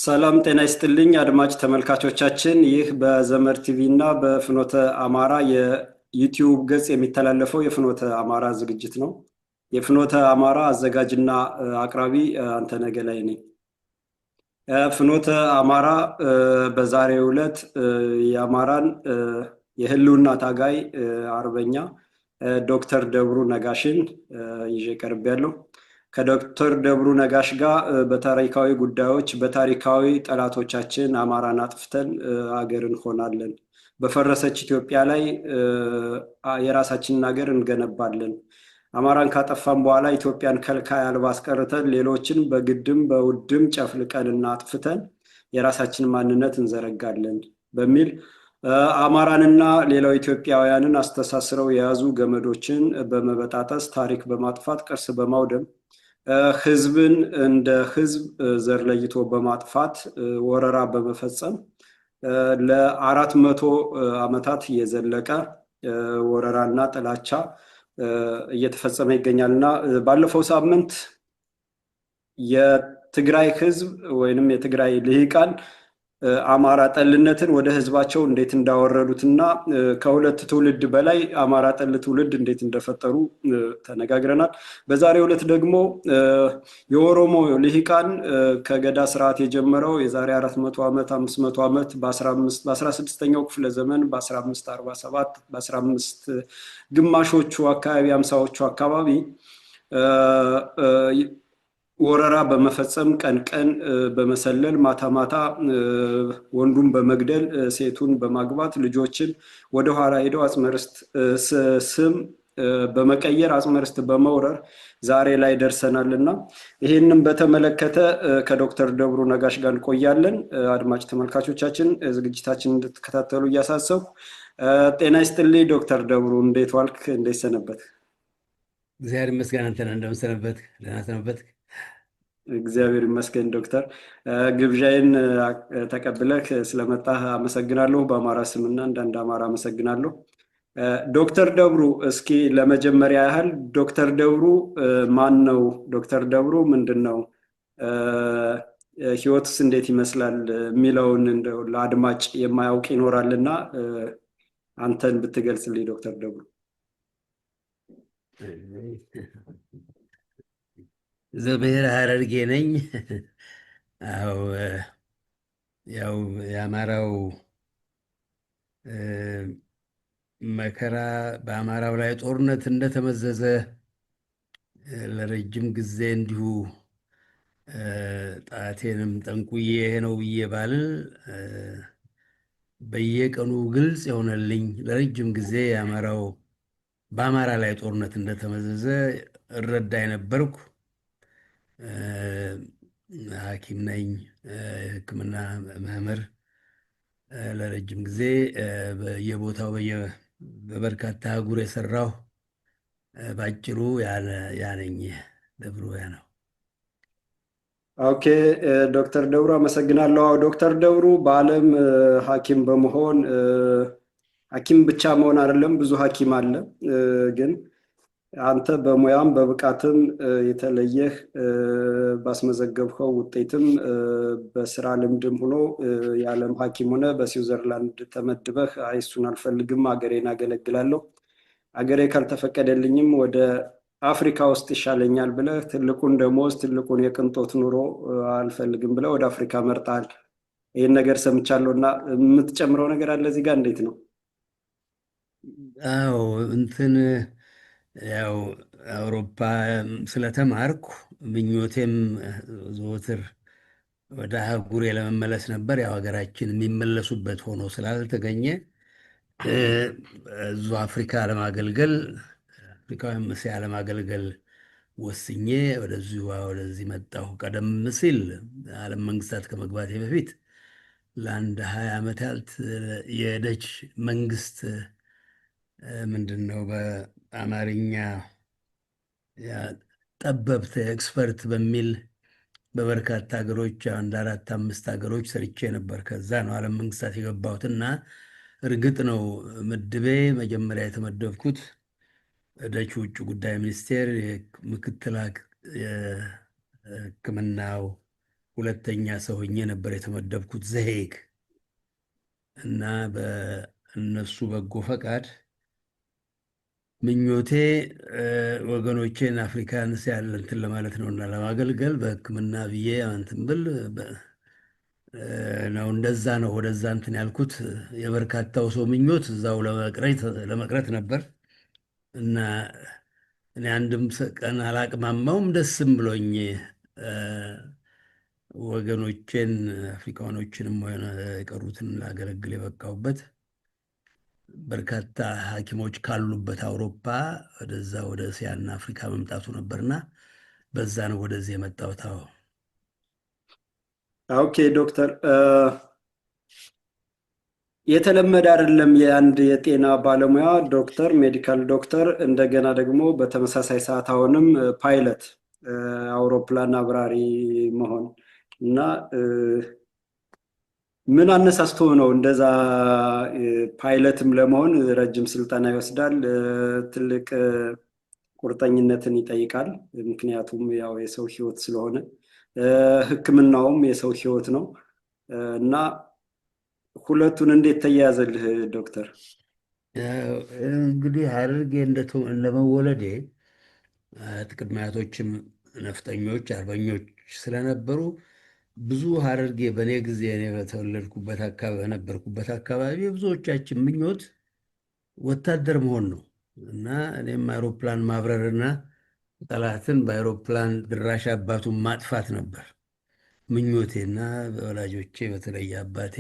ሰላም ጤና ይስጥልኝ አድማጭ ተመልካቾቻችን፣ ይህ በዘመድ ቲቪ እና በፍኖተ አማራ የዩቲዩብ ገጽ የሚተላለፈው የፍኖተ አማራ ዝግጅት ነው። የፍኖተ አማራ አዘጋጅና አቅራቢ አንተነህ ገላይ ነኝ። ፍኖተ አማራ በዛሬው ዕለት የአማራን የህልውና ታጋይ አርበኛ ዶክተር ደብሩ ነጋሽን ይዤ ቀርቤያለሁ። ከዶክተር ደብሩ ነጋሽ ጋር በታሪካዊ ጉዳዮች በታሪካዊ ጠላቶቻችን አማራን አጥፍተን አገር እንሆናለን፣ በፈረሰች ኢትዮጵያ ላይ የራሳችንን አገር እንገነባለን፣ አማራን ካጠፋን በኋላ ኢትዮጵያን ከልካይ አልባ አስቀርተን ሌሎችን በግድም በውድም ጨፍልቀንና አጥፍተን የራሳችንን ማንነት እንዘረጋለን በሚል አማራንና ሌላው ኢትዮጵያውያንን አስተሳስረው የያዙ ገመዶችን በመበጣጠስ ታሪክ በማጥፋት ቅርስ በማውደም ህዝብን እንደ ህዝብ ዘር ለይቶ በማጥፋት ወረራ በመፈጸም ለ400 ዓመታት የዘለቀ ወረራና ጥላቻ እየተፈጸመ ይገኛልና ባለፈው ሳምንት የትግራይ ህዝብ ወይንም የትግራይ ልሂቃን አማራ ጠልነትን ወደ ህዝባቸው እንዴት እንዳወረዱትና ከሁለት ትውልድ በላይ አማራ ጠል ትውልድ እንዴት እንደፈጠሩ ተነጋግረናል። በዛሬው ዕለት ደግሞ የኦሮሞ ልሂቃን ከገዳ ስርዓት የጀመረው የዛሬ 400 ዓመት 500 ዓመት በ16ኛው ክፍለ ዘመን በ1547 በ15 ግማሾቹ አካባቢ 50ዎቹ አካባቢ ወረራ በመፈጸም ቀን ቀን በመሰለል ማታ ማታ ወንዱን በመግደል ሴቱን በማግባት ልጆችን ወደ ኋላ ሄደው አጽመርስት ስም በመቀየር አጽመርስት በመውረር ዛሬ ላይ ደርሰናልና ይሄንን በተመለከተ ከዶክተር ደብሩ ነጋሽ ጋር እንቆያለን። አድማጭ ተመልካቾቻችን ዝግጅታችን እንድትከታተሉ እያሳሰብኩ ጤና ይስጥልኝ ዶክተር ደብሩ፣ እንዴት ዋልክ? እንዴት ሰነበት? እግዚአብሔር ይመስገን። አንተና እንደምን ሰነበት? ደህና ሰነበት? እግዚአብሔር ይመስገን ዶክተር፣ ግብዣዬን ተቀብለህ ስለመጣህ አመሰግናለሁ። በአማራ ስምና እንዳንድ አማራ አመሰግናለሁ። ዶክተር ደብሩ፣ እስኪ ለመጀመሪያ ያህል ዶክተር ደብሩ ማን ነው? ዶክተር ደብሩ ምንድን ነው? ህይወትስ እንዴት ይመስላል የሚለውን እንደው ለአድማጭ የማያውቅ ይኖራልና አንተን ብትገልጽልኝ ዶክተር ደብሩ። ዘብሔር ሐረርጌ ነኝ። ያው የአማራው መከራ በአማራው ላይ ጦርነት እንደተመዘዘ ለረጅም ጊዜ እንዲሁ ጣቴንም ጠንቁዬ ነው ብዬ ባልል በየቀኑ ግልጽ የሆነልኝ ለረጅም ጊዜ የአማራው በአማራ ላይ ጦርነት እንደተመዘዘ እረዳ የነበርኩ ሐኪም ነኝ፣ ሕክምና መምህር ለረጅም ጊዜ በየቦታው በበርካታ አህጉር የሰራሁ ባጭሩ ያነኝ ደብሩ ያ ነው። ኦኬ ዶክተር ደብሩ አመሰግናለሁ። ዶክተር ደብሩ በዓለም ሐኪም በመሆን ሐኪም ብቻ መሆን አይደለም፣ ብዙ ሐኪም አለ። ግን አንተ በሙያም በብቃትም የተለየህ ባስመዘገብከው ውጤትም በስራ ልምድም ሆኖ የዓለም ሐኪም ሆነ በስዊዘርላንድ ተመድበህ እሱን አልፈልግም አገሬን አገለግላለሁ፣ አገሬ ካልተፈቀደልኝም ወደ አፍሪካ ውስጥ ይሻለኛል ብለህ ትልቁን ደሞዝ ትልቁን የቅንጦት ኑሮ አልፈልግም ብለህ ወደ አፍሪካ መርጣል። ይህን ነገር ሰምቻለሁ እና የምትጨምረው ነገር አለ እዚህ ጋር? እንዴት ነው? አዎ ያው አውሮፓ ስለተማርኩ ምኞቴም ዘወትር ወደ አህጉሬ ለመመለስ ነበር። ያው ሀገራችን የሚመለሱበት ሆኖ ስላልተገኘ እዙ አፍሪካ አፍሪካውያን መሲያ ለማገልገል ወስኜ ወደዚህ መጣሁ። ቀደም ሲል ዓለም መንግስታት ከመግባቴ በፊት ለአንድ 20 ዓመት ያህል የደች መንግስት ምንድን ነው በአማርኛ ጠበብት ኤክስፐርት በሚል በበርካታ ሀገሮች 4-5 ሀገሮች ሰርቼ ነበር። ከዛ ነው ዓለም መንግስታት የገባሁትና እርግጥ ነው ምድቤ መጀመሪያ የተመደብኩት ደች ውጭ ጉዳይ ሚኒስቴር ምክትል ሕክምናው ሁለተኛ ሰው ሆኜ ነበር የተመደብኩት ዘሄግ እና በእነሱ በጎ ፈቃድ ምኞቴ ወገኖቼን አፍሪካንስ ያለ እንትን ለማለት ነው እና ለማገልገል በሕክምና ብዬ እንትን ብል ነው። እንደዛ ነው ወደዛ እንትን ያልኩት። የበርካታው ሰው ምኞት እዛው ለመቅረት ነበር እና እኔ አንድም ቀን አላቅማማውም፣ ደስም ብሎኝ ወገኖቼን አፍሪካኖችንም ሆነ የቀሩትን ላገለግል የበቃሁበት በርካታ ሐኪሞች ካሉበት አውሮፓ ወደዛ ወደ እስያና አፍሪካ መምጣቱ ነበርና በዛ ነው ወደዚህ የመጣሁት። ኦኬ ዶክተር፣ የተለመደ አይደለም የአንድ የጤና ባለሙያ ዶክተር፣ ሜዲካል ዶክተር፣ እንደገና ደግሞ በተመሳሳይ ሰዓት አሁንም ፓይለት አውሮፕላን አብራሪ መሆን እና ምን አነሳስቶ ነው እንደዛ? ፓይለትም ለመሆን ረጅም ስልጠና ይወስዳል፣ ትልቅ ቁርጠኝነትን ይጠይቃል። ምክንያቱም ያው የሰው ሕይወት ስለሆነ ሕክምናውም የሰው ሕይወት ነው እና ሁለቱን እንዴት ተያያዘልህ ዶክተር? እንግዲህ ሐረርጌ እንደመወለዴ ቅድመ አያቶችም ነፍጠኞች አርበኞች ስለነበሩ ብዙ ሐረርጌ በእኔ ጊዜ እኔ በተወለድኩበት አካባቢ በነበርኩበት አካባቢ ብዙዎቻችን ምኞት ወታደር መሆን ነው እና እኔም አይሮፕላን ማብረርና ጠላትን በአይሮፕላን ድራሽ አባቱን ማጥፋት ነበር ምኞቴና በወላጆቼ በተለይ አባቴ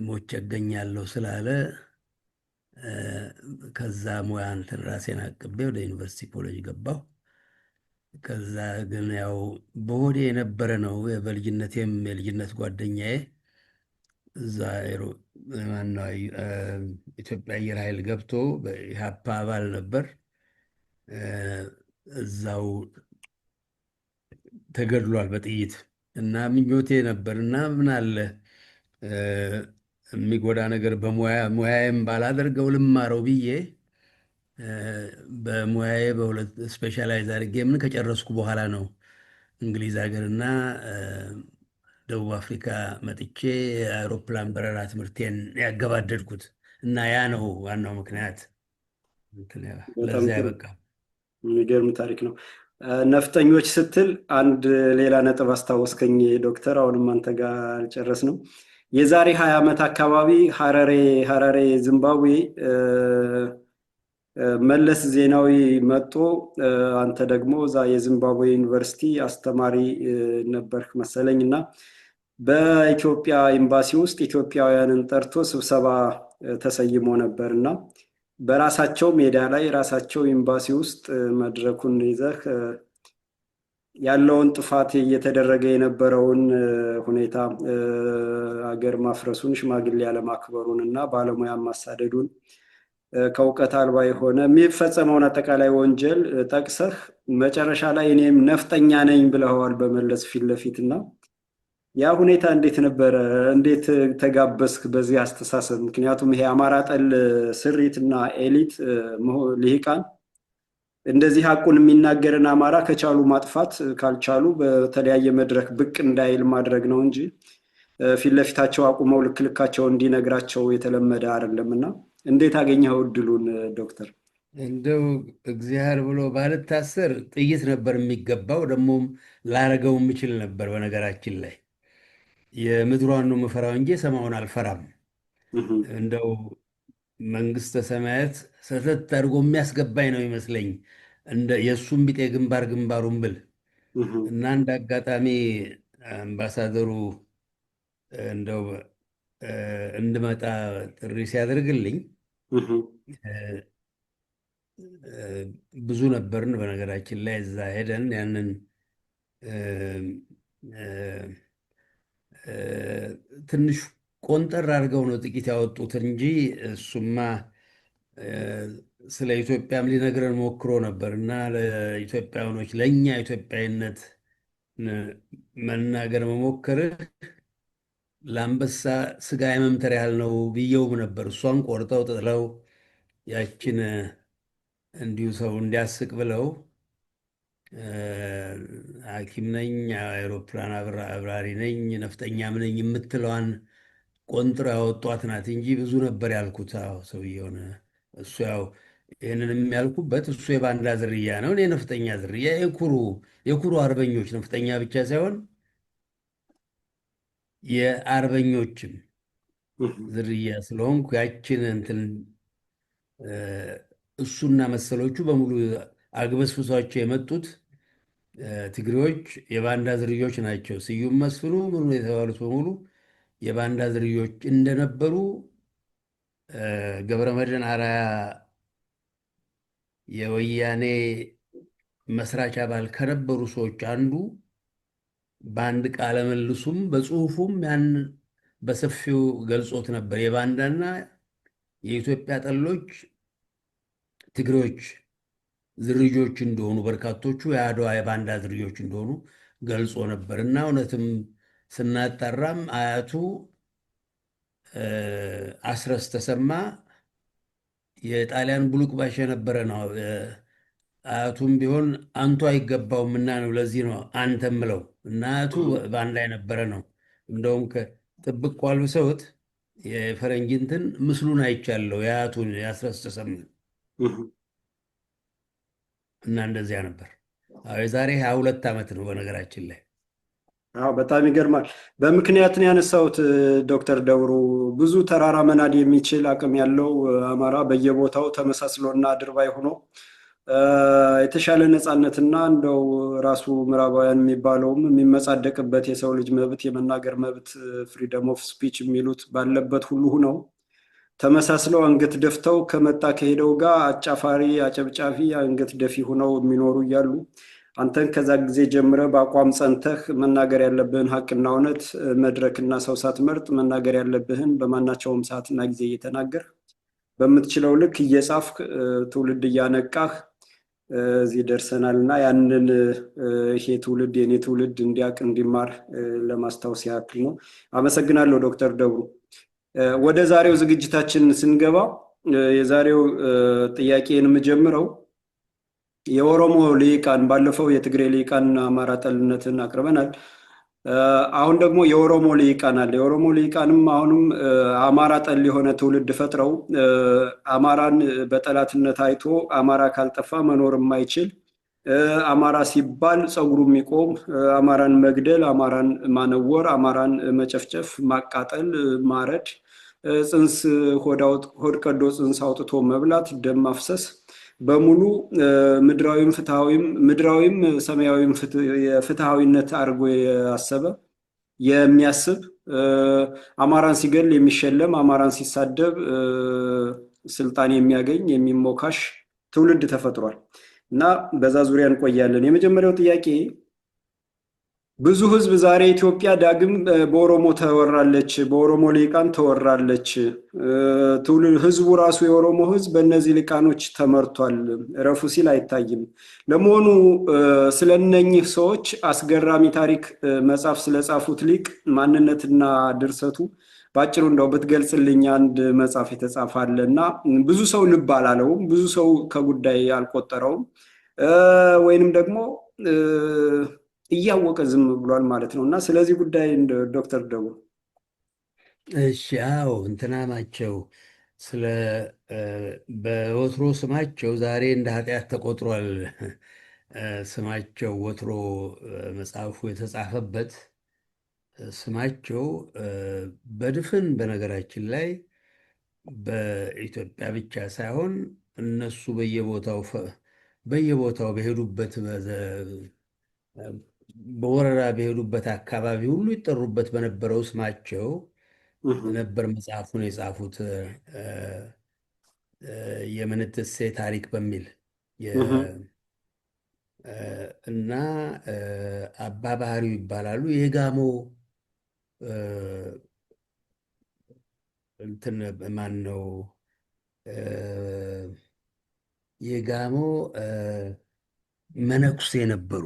ሞቼ እገኛለሁ ስላለ ከዛ ሙያ እንትን ራሴን አቅቤ ወደ ዩኒቨርሲቲ ኮሌጅ ገባሁ። ከዛ ግን ያው በሆዴ የነበረ ነው። በልጅነቴም የልጅነት ጓደኛዬ እዛ ማነው ኢትዮጵያ አየር ኃይል ገብቶ በኢሃፓ አባል ነበር። እዛው ተገድሏል በጥይት እና ምኞቴ ነበር እና ምን አለ የሚጎዳ ነገር በሙያዬም ባላደርገው ልማረው ብዬ በሙያዬ በሁለት ስፔሻላይዝ አድርጌ ምን ከጨረስኩ በኋላ ነው እንግሊዝ ሀገርና ደቡብ አፍሪካ መጥቼ የአውሮፕላን በረራ ትምህርቴን ያገባደድኩት እና ያ ነው ዋናው ምክንያት ለዛ ያበቃ። የሚገርም ታሪክ ነው። ነፍጠኞች ስትል አንድ ሌላ ነጥብ አስታወስከኝ ዶክተር። አሁንም አንተ ጋር አልጨረስንም። የዛሬ 20 ዓመት አካባቢ ሀረሬ ዚምባብዌ መለስ ዜናዊ መጥቶ አንተ ደግሞ እዛ የዚምባብዌ ዩኒቨርሲቲ አስተማሪ ነበርክ መሰለኝ እና በኢትዮጵያ ኤምባሲ ውስጥ ኢትዮጵያውያንን ጠርቶ ስብሰባ ተሰይሞ ነበር እና በራሳቸው ሜዳ ላይ ራሳቸው ኤምባሲ ውስጥ መድረኩን ይዘህ ያለውን ጥፋት እየተደረገ የነበረውን ሁኔታ አገር ማፍረሱን፣ ሽማግሌ ያለማክበሩን እና ባለሙያ ማሳደዱን ከእውቀት አልባ የሆነ የሚፈጸመውን አጠቃላይ ወንጀል ጠቅሰህ መጨረሻ ላይ እኔም ነፍጠኛ ነኝ ብለዋል በመለስ ፊት ለፊት እና ያ ሁኔታ እንዴት ነበረ? እንዴት ተጋበስክ በዚህ አስተሳሰብ? ምክንያቱም ይሄ አማራ ጠል ስሪትና ኤሊት ልሂቃን እንደዚህ ሀቁን የሚናገርን አማራ ከቻሉ ማጥፋት ካልቻሉ በተለያየ መድረክ ብቅ እንዳይል ማድረግ ነው እንጂ ፊት ለፊታቸው አቁመው ልክ ልካቸው እንዲነግራቸው የተለመደ አይደለም እና እንዴት አገኘኸው እድሉን ዶክተር? እንደው እግዚአብሔር ብሎ ባልታሰር ጥይት ነበር የሚገባው፣ ደግሞም ላረገው የምችል ነበር። በነገራችን ላይ የምድሯን ነው የምፈራው እንጂ ሰማዩን አልፈራም። እንደው መንግስተ ሰማያት ሰተት አድርጎ የሚያስገባኝ ነው ይመስለኝ እንደ የእሱም ቢጤ ግንባሩን ብል እና እንደ አጋጣሚ አምባሳደሩ እንደው እንድመጣ ጥሪ ሲያደርግልኝ ብዙ ነበርን። በነገራችን ላይ እዛ ሄደን ያንን ትንሽ ቆንጠር አድርገው ነው ጥቂት ያወጡት እንጂ እሱማ ስለ ኢትዮጵያም ሊነግረን ሞክሮ ነበር እና ለኢትዮጵያውያኖች ለእኛ ኢትዮጵያዊነት መናገር መሞከርህ ለአንበሳ ስጋ የመምተር ያህል ነው ብየውም ነበር። እሷን ቆርጠው ጥለው ያችን እንዲሁ ሰው እንዲያስቅ ብለው ሐኪም ነኝ፣ አውሮፕላን አብራሪ ነኝ፣ ነፍጠኛም ነኝ የምትለዋን ቆንጥሮ ያወጧት ናት እንጂ ብዙ ነበር ያልኩት። አዎ ሰውየውን እሱ ያው ይህንንም ያልኩበት እሱ የባንዳ ዝርያ ነው፣ እኔ ነፍጠኛ ዝርያ፣ የኩሩ አርበኞች ነፍጠኛ ብቻ ሳይሆን የአርበኞችም ዝርያ ስለሆንኩ ያችን እንትን እሱና መሰሎቹ በሙሉ አግበስብሷቸው የመጡት ትግሬዎች የባንዳ ዝርዮች ናቸው። ስዩም መስፍኑ ምኑ የተባሉት በሙሉ የባንዳ ዝርዮች እንደነበሩ ገብረመድህን አርአያ የወያኔ መስራች አባል ከነበሩ ሰዎች አንዱ በአንድ ቃለ መልሱም በጽሁፉም ያን በሰፊው ገልጾት ነበር። የባንዳና የኢትዮጵያ ጠሎች ትግሬዎች ዝርዮች እንደሆኑ በርካቶቹ የአድዋ የባንዳ ዝርዮች እንደሆኑ ገልጾ ነበር እና እውነትም ስናጠራም አያቱ አስረስ ተሰማ የጣሊያን ቡሉቅባሽ የነበረ ነው። አያቱም ቢሆን አንቱ አይገባውም እና ነው ለዚህ ነው አንተ ምለው እና አያቱ ባንዳ የነበረ ነው። እንደውም ከጥብቅ ቋልብሰውት የፈረንጅንትን ምስሉን አይቻለሁ የአያቱን የአስረስ ተሰማ እና እንደዚያ ነበር። የዛሬ 22 ዓመት ነው በነገራችን ላይ። አዎ በጣም ይገርማል። በምክንያት ነው ያነሳሁት ዶክተር ደብሩ ብዙ ተራራ መናድ የሚችል አቅም ያለው አማራ በየቦታው ተመሳስሎና አድርባይ ሆኖ የተሻለ ነፃነትና እንደው ራሱ ምዕራባውያን የሚባለውም የሚመጻደቅበት የሰው ልጅ መብት የመናገር መብት ፍሪደም ኦፍ ስፒች የሚሉት ባለበት ሁሉ ነው ተመሳስለው አንገት ደፍተው ከመጣ ከሄደው ጋር አጫፋሪ አጨብጫፊ አንገት ደፊ ሆነው የሚኖሩ እያሉ አንተን ከዛ ጊዜ ጀምረ በአቋም ጸንተህ መናገር ያለብህን ሀቅና እውነት መድረክና ሰው ሳትመርጥ መናገር ያለብህን በማናቸውም ሰዓትና ጊዜ እየተናገር በምትችለው ልክ እየጻፍክ ትውልድ እያነቃህ እዚህ ደርሰናል እና ያንን ይሄ ትውልድ የኔ ትውልድ እንዲያቅ እንዲማር ለማስታወስ ያክል ነው። አመሰግናለሁ ዶክተር ደብሩ። ወደ ዛሬው ዝግጅታችን ስንገባ የዛሬው ጥያቄን የምጀምረው የኦሮሞ ልሂቃን ባለፈው የትግሬ ልሂቃን አማራ ጠልነትን አቅርበናል። አሁን ደግሞ የኦሮሞ ልሂቃን አለ። የኦሮሞ ልሂቃንም አሁንም አማራ ጠል የሆነ ትውልድ ፈጥረው አማራን በጠላትነት አይቶ አማራ ካልጠፋ መኖር የማይችል አማራ ሲባል ፀጉሩ የሚቆም አማራን መግደል፣ አማራን ማነወር፣ አማራን መጨፍጨፍ፣ ማቃጠል፣ ማረድ፣ ጽንስ ሆድ ቀዶ ጽንስ አውጥቶ መብላት፣ ደም ማፍሰስ በሙሉ ምድራዊም ሰማያዊም የፍትሃዊነት አድርጎ ያሰበ የሚያስብ አማራን ሲገል የሚሸለም አማራን ሲሳደብ ስልጣን የሚያገኝ የሚሞካሽ ትውልድ ተፈጥሯል እና በዛ ዙሪያ እንቆያለን። የመጀመሪያው ጥያቄ ብዙ ህዝብ ዛሬ ኢትዮጵያ ዳግም በኦሮሞ ተወራለች፣ በኦሮሞ ልሂቃን ተወራለች። ህዝቡ ራሱ የኦሮሞ ህዝብ በእነዚህ ልሂቃኖች ተመርቷል፣ ረፉ ሲል አይታይም። ለመሆኑ ስለነኚህ ሰዎች አስገራሚ ታሪክ መጽሐፍ ስለጻፉት ሊቅ ማንነትና ድርሰቱ በአጭሩ እንደው ብትገልጽልኝ። አንድ መጽሐፍ የተጻፈ አለ እና ብዙ ሰው ልብ አላለውም፣ ብዙ ሰው ከጉዳይ አልቆጠረውም፣ ወይንም ደግሞ እያወቀ ዝም ብሏል ማለት ነው እና ስለዚህ ጉዳይ ዶክተር ደብሩ። እሺ፣ አዎ እንትና ናቸው። ስለ በወትሮ ስማቸው ዛሬ እንደ ኃጢአት ተቆጥሯል። ስማቸው ወትሮ መጽሐፉ የተጻፈበት ስማቸው በድፍን በነገራችን ላይ በኢትዮጵያ ብቻ ሳይሆን እነሱ በየቦታው በሄዱበት በወረራ በሄዱበት አካባቢ ሁሉ ይጠሩበት በነበረው ስማቸው ነበር መጽሐፉን የጻፉት። የምንትሴ ታሪክ በሚል እና አባ ባህሪው ይባላሉ። የጋሞ እንትን ማን ነው? የጋሞ መነኩሴ ነበሩ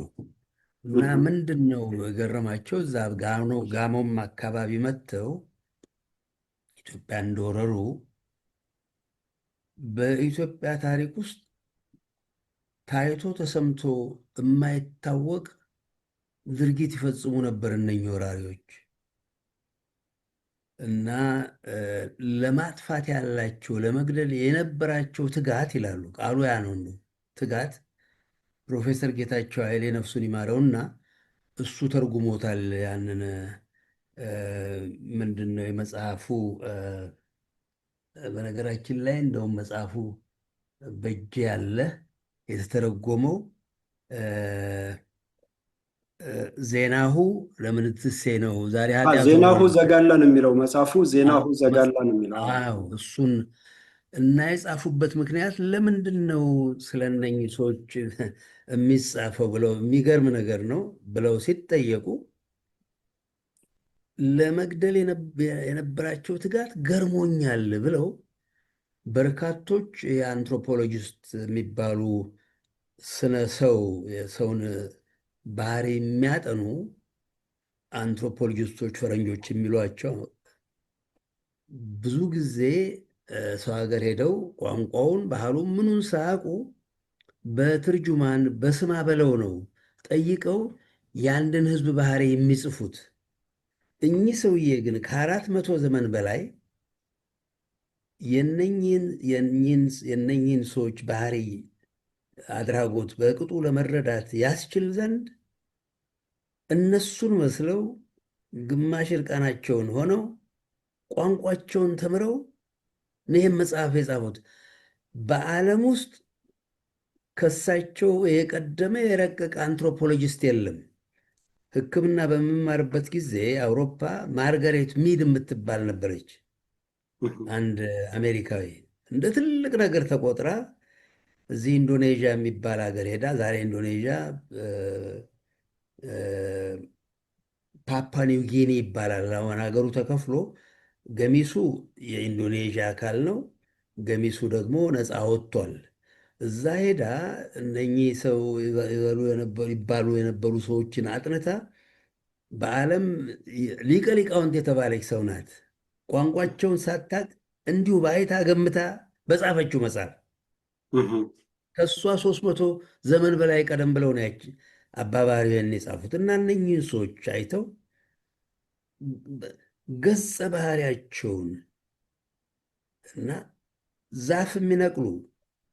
እና ምንድን ነው የገረማቸው እዛ ጋሞም አካባቢ መጥተው ኢትዮጵያ እንደወረሩ በኢትዮጵያ ታሪክ ውስጥ ታይቶ ተሰምቶ የማይታወቅ ድርጊት ይፈጽሙ ነበር እነኚህ ወራሪዎች እና ለማጥፋት ያላቸው ለመግደል የነበራቸው ትጋት ይላሉ። ቃሉ ያ ነው እንደው ትጋት። ፕሮፌሰር ጌታቸው ኃይሌ ነፍሱን ይማረውና እሱ ተርጉሞታል። ያንን ምንድን ነው የመጽሐፉ በነገራችን ላይ እንደውም መጽሐፉ በእጄ ያለ የተተረጎመው ዜናሁ ለምንትሴ ነው ዛሬ ኃጢአት ዜናሁ ሆኗል። ዘጋላ ነው የሚለው መጽሐፉ። ዜናሁ ዘጋላ ነው የሚለው። አዎ እሱን እና የጻፉበት ምክንያት ለምንድን ነው ስለ እነኝህ ሰዎች የሚጻፈው ብለው የሚገርም ነገር ነው ብለው ሲጠየቁ ለመግደል የነበራቸው ትጋት ገርሞኛል ብለው በርካቶች የአንትሮፖሎጂስት የሚባሉ ስነ ሰው የሰውን ባህሪ የሚያጠኑ አንትሮፖሎጂስቶች ፈረንጆች የሚሏቸው ብዙ ጊዜ ሰው ሀገር ሄደው ቋንቋውን ባህሉን ምኑን ሳያውቁ በትርጁማን በስማ በለው ነው ጠይቀው የአንድን ሕዝብ ባህሪ የሚጽፉት። እኚህ ሰውዬ ግን ከ400 ዘመን በላይ የነኝህን ሰዎች ባህሪ አድራጎት በቅጡ ለመረዳት ያስችል ዘንድ እነሱን መስለው ግማሽ እርቃናቸውን ሆነው ቋንቋቸውን ተምረው ይህም መጽሐፍ የጻፉት። በዓለም ውስጥ ከሳቸው የቀደመ የረቀቀ አንትሮፖሎጂስት የለም። ሕክምና በምማርበት ጊዜ አውሮፓ ማርጋሬት ሚድ የምትባል ነበረች። አንድ አሜሪካዊ እንደ ትልቅ ነገር ተቆጥራ እዚህ ኢንዶኔዥያ የሚባል ሀገር ሄዳ ዛሬ ኢንዶኔዥያ ፓፓ ኒው ጊኒ ይባላል። አሁን ሀገሩ ተከፍሎ ገሚሱ የኢንዶኔዥያ አካል ነው፣ ገሚሱ ደግሞ ነፃ ወጥቷል። እዛ ሄዳ እነኚህ ሰው ይባሉ የነበሩ ሰዎችን አጥንታ በዓለም ሊቀ ሊቃውንት የተባለች ሰው ናት። ቋንቋቸውን ሳታቅ እንዲሁ በአይታ ገምታ በጻፈችው መጽሐፍ ከእሷ 300 ዘመን በላይ ቀደም ብለው ነው ያች አባባሪያን የጻፉት። እና እነኚህን ሰዎች አይተው ገጸ ባህሪያቸውን እና ዛፍ የሚነቅሉ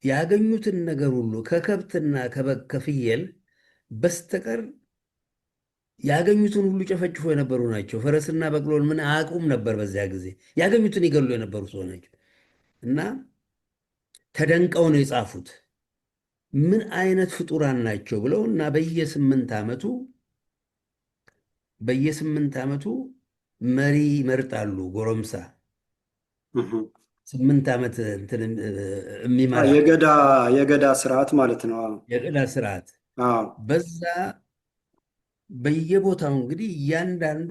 ያገኙትን ነገር ሁሉ ከከብትና ከበግ ከፍየል በስተቀር ያገኙትን ሁሉ ጨፈጭፎ የነበሩ ናቸው። ፈረስና በቅሎን ምን አያውቁም ነበር። በዚያ ጊዜ ያገኙትን ይገሉ የነበሩ ሰው ናቸው እና ተደንቀው ነው የጻፉት። ምን አይነት ፍጡራን ናቸው ብለው እና በየስምንት ዓመቱ መሪ ይመርጣሉ። ጎረምሳ 8 ዓመት የሚመራ የገዳ ስርዓት ማለት ነው። የገዳ ስርዓት በዛ በየቦታው እንግዲህ እያንዳንዱ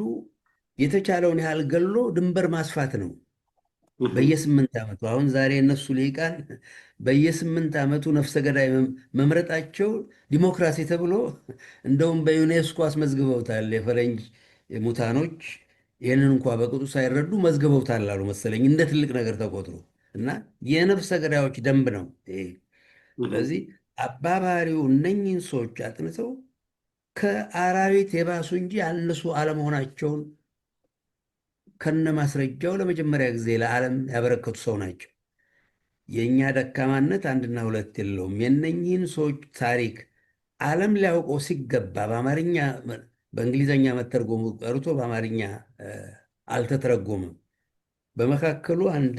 የተቻለውን ያህል ገሎ ድንበር ማስፋት ነው። በየ8 ዓመቱ አሁን ዛሬ እነሱ ልሂቃን በየ8 ዓመቱ ነፍሰ ገዳይ መምረጣቸው ዲሞክራሲ ተብሎ እንደውም በዩኔስኮ አስመዝግበውታል። የፈረንጅ ሙታኖች ይህንን እንኳ በቅጡ ሳይረዱ መዝግበውታል አሉ መሰለኝ፣ እንደ ትልቅ ነገር ተቆጥሮ እና የነፍሰ ገዳዮች ደንብ ነው ይሄ። ስለዚህ አባባሪው እነኝህን ሰዎች አጥንተው ከአራዊት የባሱ እንጂ ያነሱ አለመሆናቸውን ከነ ማስረጃው ለመጀመሪያ ጊዜ ለዓለም ያበረከቱ ሰው ናቸው። የእኛ ደካማነት አንድና ሁለት የለውም። የነኝህን ሰዎች ታሪክ ዓለም ሊያውቀው ሲገባ በአማርኛ በእንግሊዝኛ መተርጎሙ ቀርቶ በአማርኛ አልተተረጎመም። በመካከሉ አንድ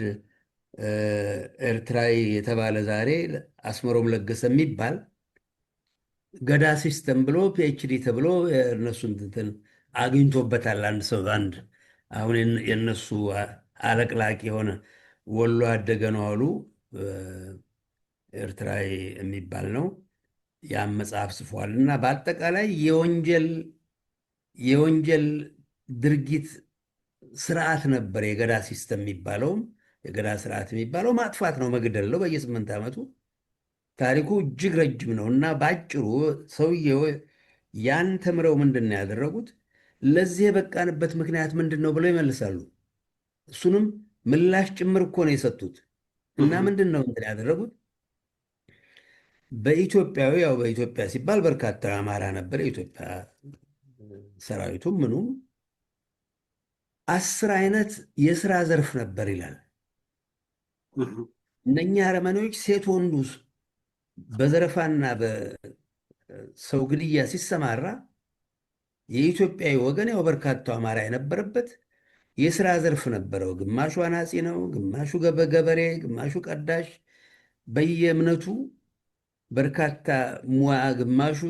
ኤርትራዊ የተባለ ዛሬ አስመሮም ለገሰ የሚባል ገዳ ሲስተም ብሎ ፒኤችዲ ተብሎ የእነሱን እንትን አግኝቶበታል። አንድ ሰው አንድ አሁን የእነሱ አለቅላቂ የሆነ ወሎ ያደገ ነው አሉ። ኤርትራዊ የሚባል ነው። ያም መጽሐፍ ጽፏል እና በአጠቃላይ የወንጀል ድርጊት ስርዓት ነበር። የገዳ ሲስተም የሚባለውም የገዳ ስርዓት የሚባለው ማጥፋት ነው፣ መግደል ነው በየ8 ዓመቱ። ታሪኩ እጅግ ረጅም ነው እና በአጭሩ ሰውየው ያን ተምረው ምንድን ነው ያደረጉት? ለዚህ የበቃንበት ምክንያት ምንድን ነው ብለው ይመልሳሉ። እሱንም ምላሽ ጭምር እኮ ነው የሰጡት። እና ምንድን ነው እንትን ያደረጉት? በኢትዮጵያዊ ያው በኢትዮጵያ ሲባል በርካታ አማራ ነበር። የኢትዮጵያ ሰራዊቱም ምኑም 10 አይነት የስራ ዘርፍ ነበር ይላል። እነኛ አረመኔዎች ሴት ወንዱ በዘረፋና በሰው ግድያ ሲሰማራ የኢትዮጵያዊ ወገን ያው በርካታው አማራ የነበረበት የስራ ዘርፍ ነበረው። ግማሹ አናጺ ነው፣ ግማሹ ገበሬ፣ ግማሹ ቀዳሽ፣ በየእምነቱ በርካታ ሙያ፣ ግማሹ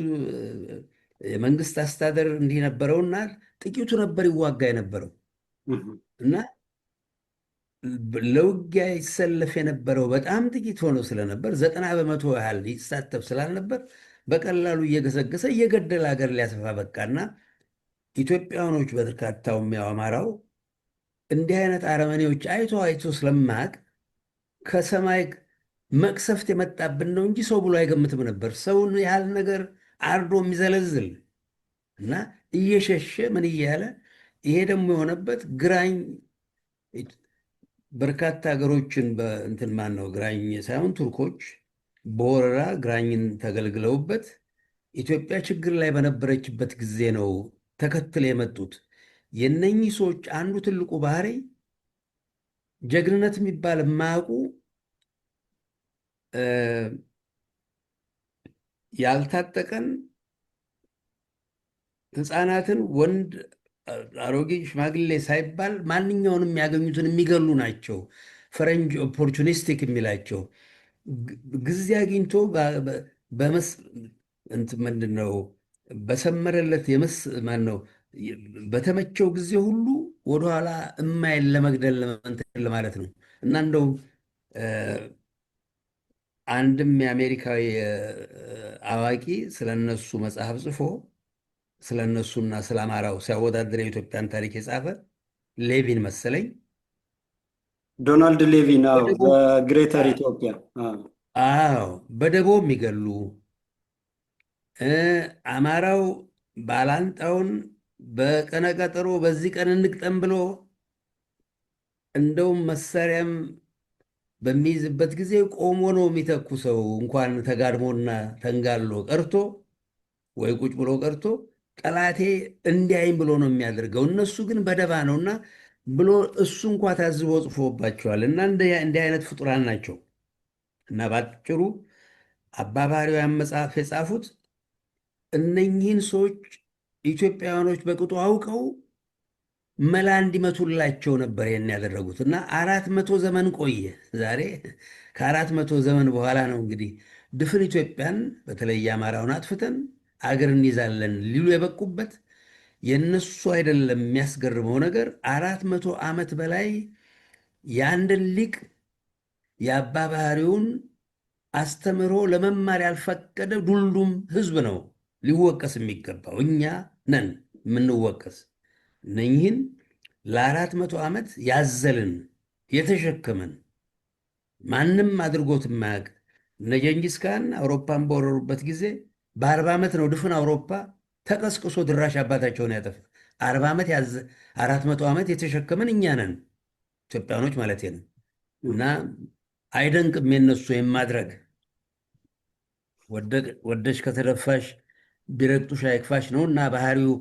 የመንግስት አስተዳደር እንዲህ ነበረውና ጥቂቱ ነበር ይዋጋ የነበረው እና ለውጊያ ይሰለፍ የነበረው በጣም ጥቂት ሆኖ ስለነበር 90% ያህል ይሳተፍ ስላልነበር በቀላሉ እየገሰገሰ እየገደለ ሀገር ሊያሰፋ በቃና ኢትዮጵያውያኖች በርካታውም ያው አማራው እንዲህ አይነት አረመኔዎች አይቶ አይቶ ስለማያውቅ ከሰማይ መቅሰፍት የመጣብን ነው እንጂ ሰው ብሎ አይገምትም ነበር። ሰውን ያህል ነገር አርዶ የሚዘለዝል እና እየሸሸ ምን እያለ ይሄ ደግሞ የሆነበት ግራኝ በርካታ ሀገሮችን በእንትን ማን ነው ግራኝ ሳይሆን ቱርኮች በወረራ ግራኝን ተገልግለውበት ኢትዮጵያ ችግር ላይ በነበረችበት ጊዜ ነው ተከትለው የመጡት። የነኚህ ሰዎች አንዱ ትልቁ ባህሪ ጀግንነት የሚባል የማያውቁ ያልታጠቀን ሕፃናትን ወንድ አሮጌ ሽማግሌ ሳይባል ማንኛውንም ያገኙትን የሚገሉ ናቸው። ፈረንጅ ኦፖርቹኒስቲክ የሚላቸው ጊዜ አግኝቶ ምንድን ነው በሰመረለት ማነው በተመቸው ጊዜ ሁሉ ወደኋላ እማይል ለመግደል ለማለት ነው። እና እንደው አንድም የአሜሪካዊ አዋቂ ስለነሱ መጽሐፍ ጽፎ ስለነሱና ስለ አማራው ሲያወዳድር የኢትዮጵያን ታሪክ የጻፈ ሌቪን መሰለኝ፣ ዶናልድ ሌቪን በግሬተር ኢትዮጵያ። አዎ በደቦ የሚገሉ አማራው ባላንጣውን በቀነቀጠሮ በዚህ ቀን እንግጠም ብሎ እንደውም መሳሪያም በሚይዝበት ጊዜ ቆሞ ነው የሚተኩሰው። እንኳን ተጋድሞና ተንጋሎ ቀርቶ ወይ ቁጭ ብሎ ቀርቶ ጠላቴ እንዲያይም ብሎ ነው የሚያደርገው። እነሱ ግን በደባ ነውና ብሎ እሱ እንኳ ታዝቦ ጽፎባቸዋል። እና እንዲህ አይነት ፍጡራን ናቸው። እና ባጭሩ አባባሪው ያን መጽሐፍ የጻፉት እነኚህን ሰዎች ኢትዮጵያውያኖች በቅጡ አውቀው መላ እንዲመቱላቸው ነበር ይህን ያደረጉት። እና 400 ዘመን ቆየ። ዛሬ ከ400 ዘመን በኋላ ነው እንግዲህ ድፍን ኢትዮጵያን በተለይ አማራውን አጥፍተን አገር እንይዛለን ሊሉ የበቁበት። የነሱ አይደለም የሚያስገርመው ነገር 400 ዓመት በላይ የአንድን ሊቅ የአባባሪውን አስተምሮ ለመማር ያልፈቀደ ዱልዱም ህዝብ ነው ሊወቀስ የሚገባው። እኛ ነን የምንወቀስ። እነኝህን ለ400 ዓመት ያዘልን የተሸከመን ማንም አድርጎት የማያውቅ እነ ጀንጊስ ካን አውሮፓን በወረሩበት ጊዜ በ40 ዓመት ነው ድፍን አውሮፓ ተቀስቅሶ ድራሽ አባታቸውን ያጠፋ። 400 ዓመት የተሸከመን እኛ ነን ኢትዮጵያኖች ማለት ነው። እና አይደንቅም የነሱ የማድረግ ወደሽ ከተደፋሽ ቢረግጡሽ አይክፋሽ ነው። እና ባህሪው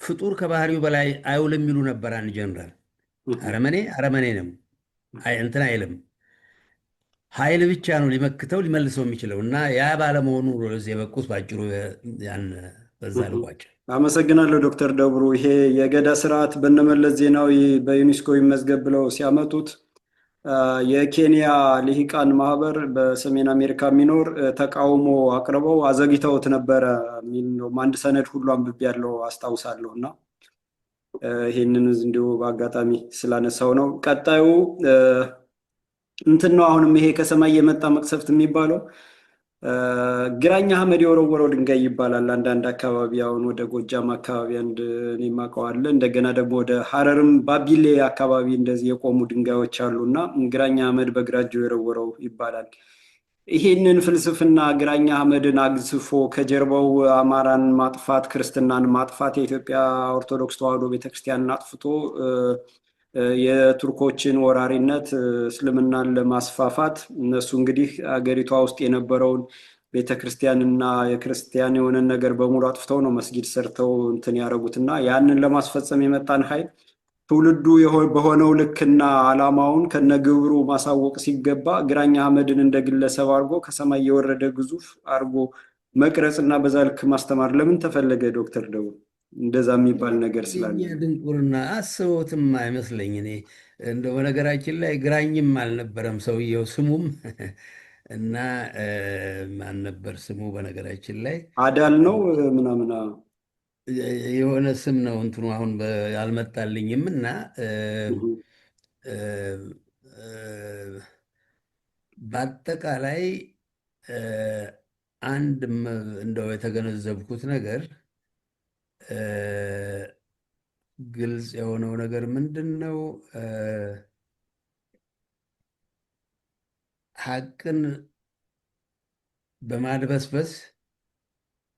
ፍጡር ከባህሪው በላይ አይውልም የሚሉ ነበር አንድ ጀነራል። አረመኔ ነው እንትን አይልም፣ ኃይል ብቻ ነው ሊመክተው ሊመልሰው የሚችለው። እና ያ ባለመሆኑ ለዚህ የበቁት ባጭሩ ያን በዛ ልቋጭ። አመሰግናለሁ ዶክተር ደብሩ። ይሄ የገዳ ስርዓት በነመለስ ዜናዊ በዩኔስኮ ይመዝገብ ብለው ሲያመጡት የኬንያ ልሂቃን ማህበር በሰሜን አሜሪካ የሚኖር ተቃውሞ አቅርበው አዘግይተውት ነበረ የሚል ነው። አንድ ሰነድ ሁሉ አንብቤያለሁ አስታውሳለሁ። እና ይህንን እንዲሁ በአጋጣሚ ስላነሳው ነው። ቀጣዩ እንትን ነው። አሁንም ይሄ ከሰማይ የመጣ መቅሰፍት የሚባለው ግራኝ አህመድ የወረወረው ድንጋይ ይባላል። አንዳንድ አካባቢ አሁን ወደ ጎጃም አካባቢ አንድ እኔ የማውቀው አለ። እንደገና ደግሞ ወደ ሀረርም ባቢሌ አካባቢ እንደዚህ የቆሙ ድንጋዮች አሉ እና ግራኝ አህመድ በግራ እጁ የወረወረው ይባላል። ይህንን ፍልስፍና ግራኝ አህመድን አግዝፎ ከጀርባው አማራን ማጥፋት፣ ክርስትናን ማጥፋት፣ የኢትዮጵያ ኦርቶዶክስ ተዋሕዶ ቤተክርስቲያንን አጥፍቶ የቱርኮችን ወራሪነት እስልምናን ለማስፋፋት እነሱ እንግዲህ አገሪቷ ውስጥ የነበረውን ቤተ ክርስቲያንና የክርስቲያን የሆነን ነገር በሙሉ አጥፍተው ነው መስጊድ ሰርተው እንትን ያደረጉት እና ያንን ለማስፈጸም የመጣን ኃይል ትውልዱ በሆነው ልክና ዓላማውን ከነግብሩ ማሳወቅ ሲገባ ግራኝ አህመድን እንደ ግለሰብ አድርጎ ከሰማይ የወረደ ግዙፍ አድርጎ መቅረጽ እና በዛ ልክ ማስተማር ለምን ተፈለገ? ዶክተር ደውል እንደዛ የሚባል ነገር ስላለ የኛ ድንቁርና አስበውትም አይመስለኝ። እኔ እንደ በነገራችን ላይ ግራኝም አልነበረም ሰውየው ስሙም እና ማን ነበር ስሙ? በነገራችን ላይ አዳል ነው ምናምን የሆነ ስም ነው እንትኑ አሁን አልመጣልኝም። እና እ፣ እ፣ በአጠቃላይ እ፣ አንድም እንደው የተገነዘብኩት ነገር እ፣ ግልጽ የሆነው ነገር ምንድን ነው? ሀቅን በማድበስበስ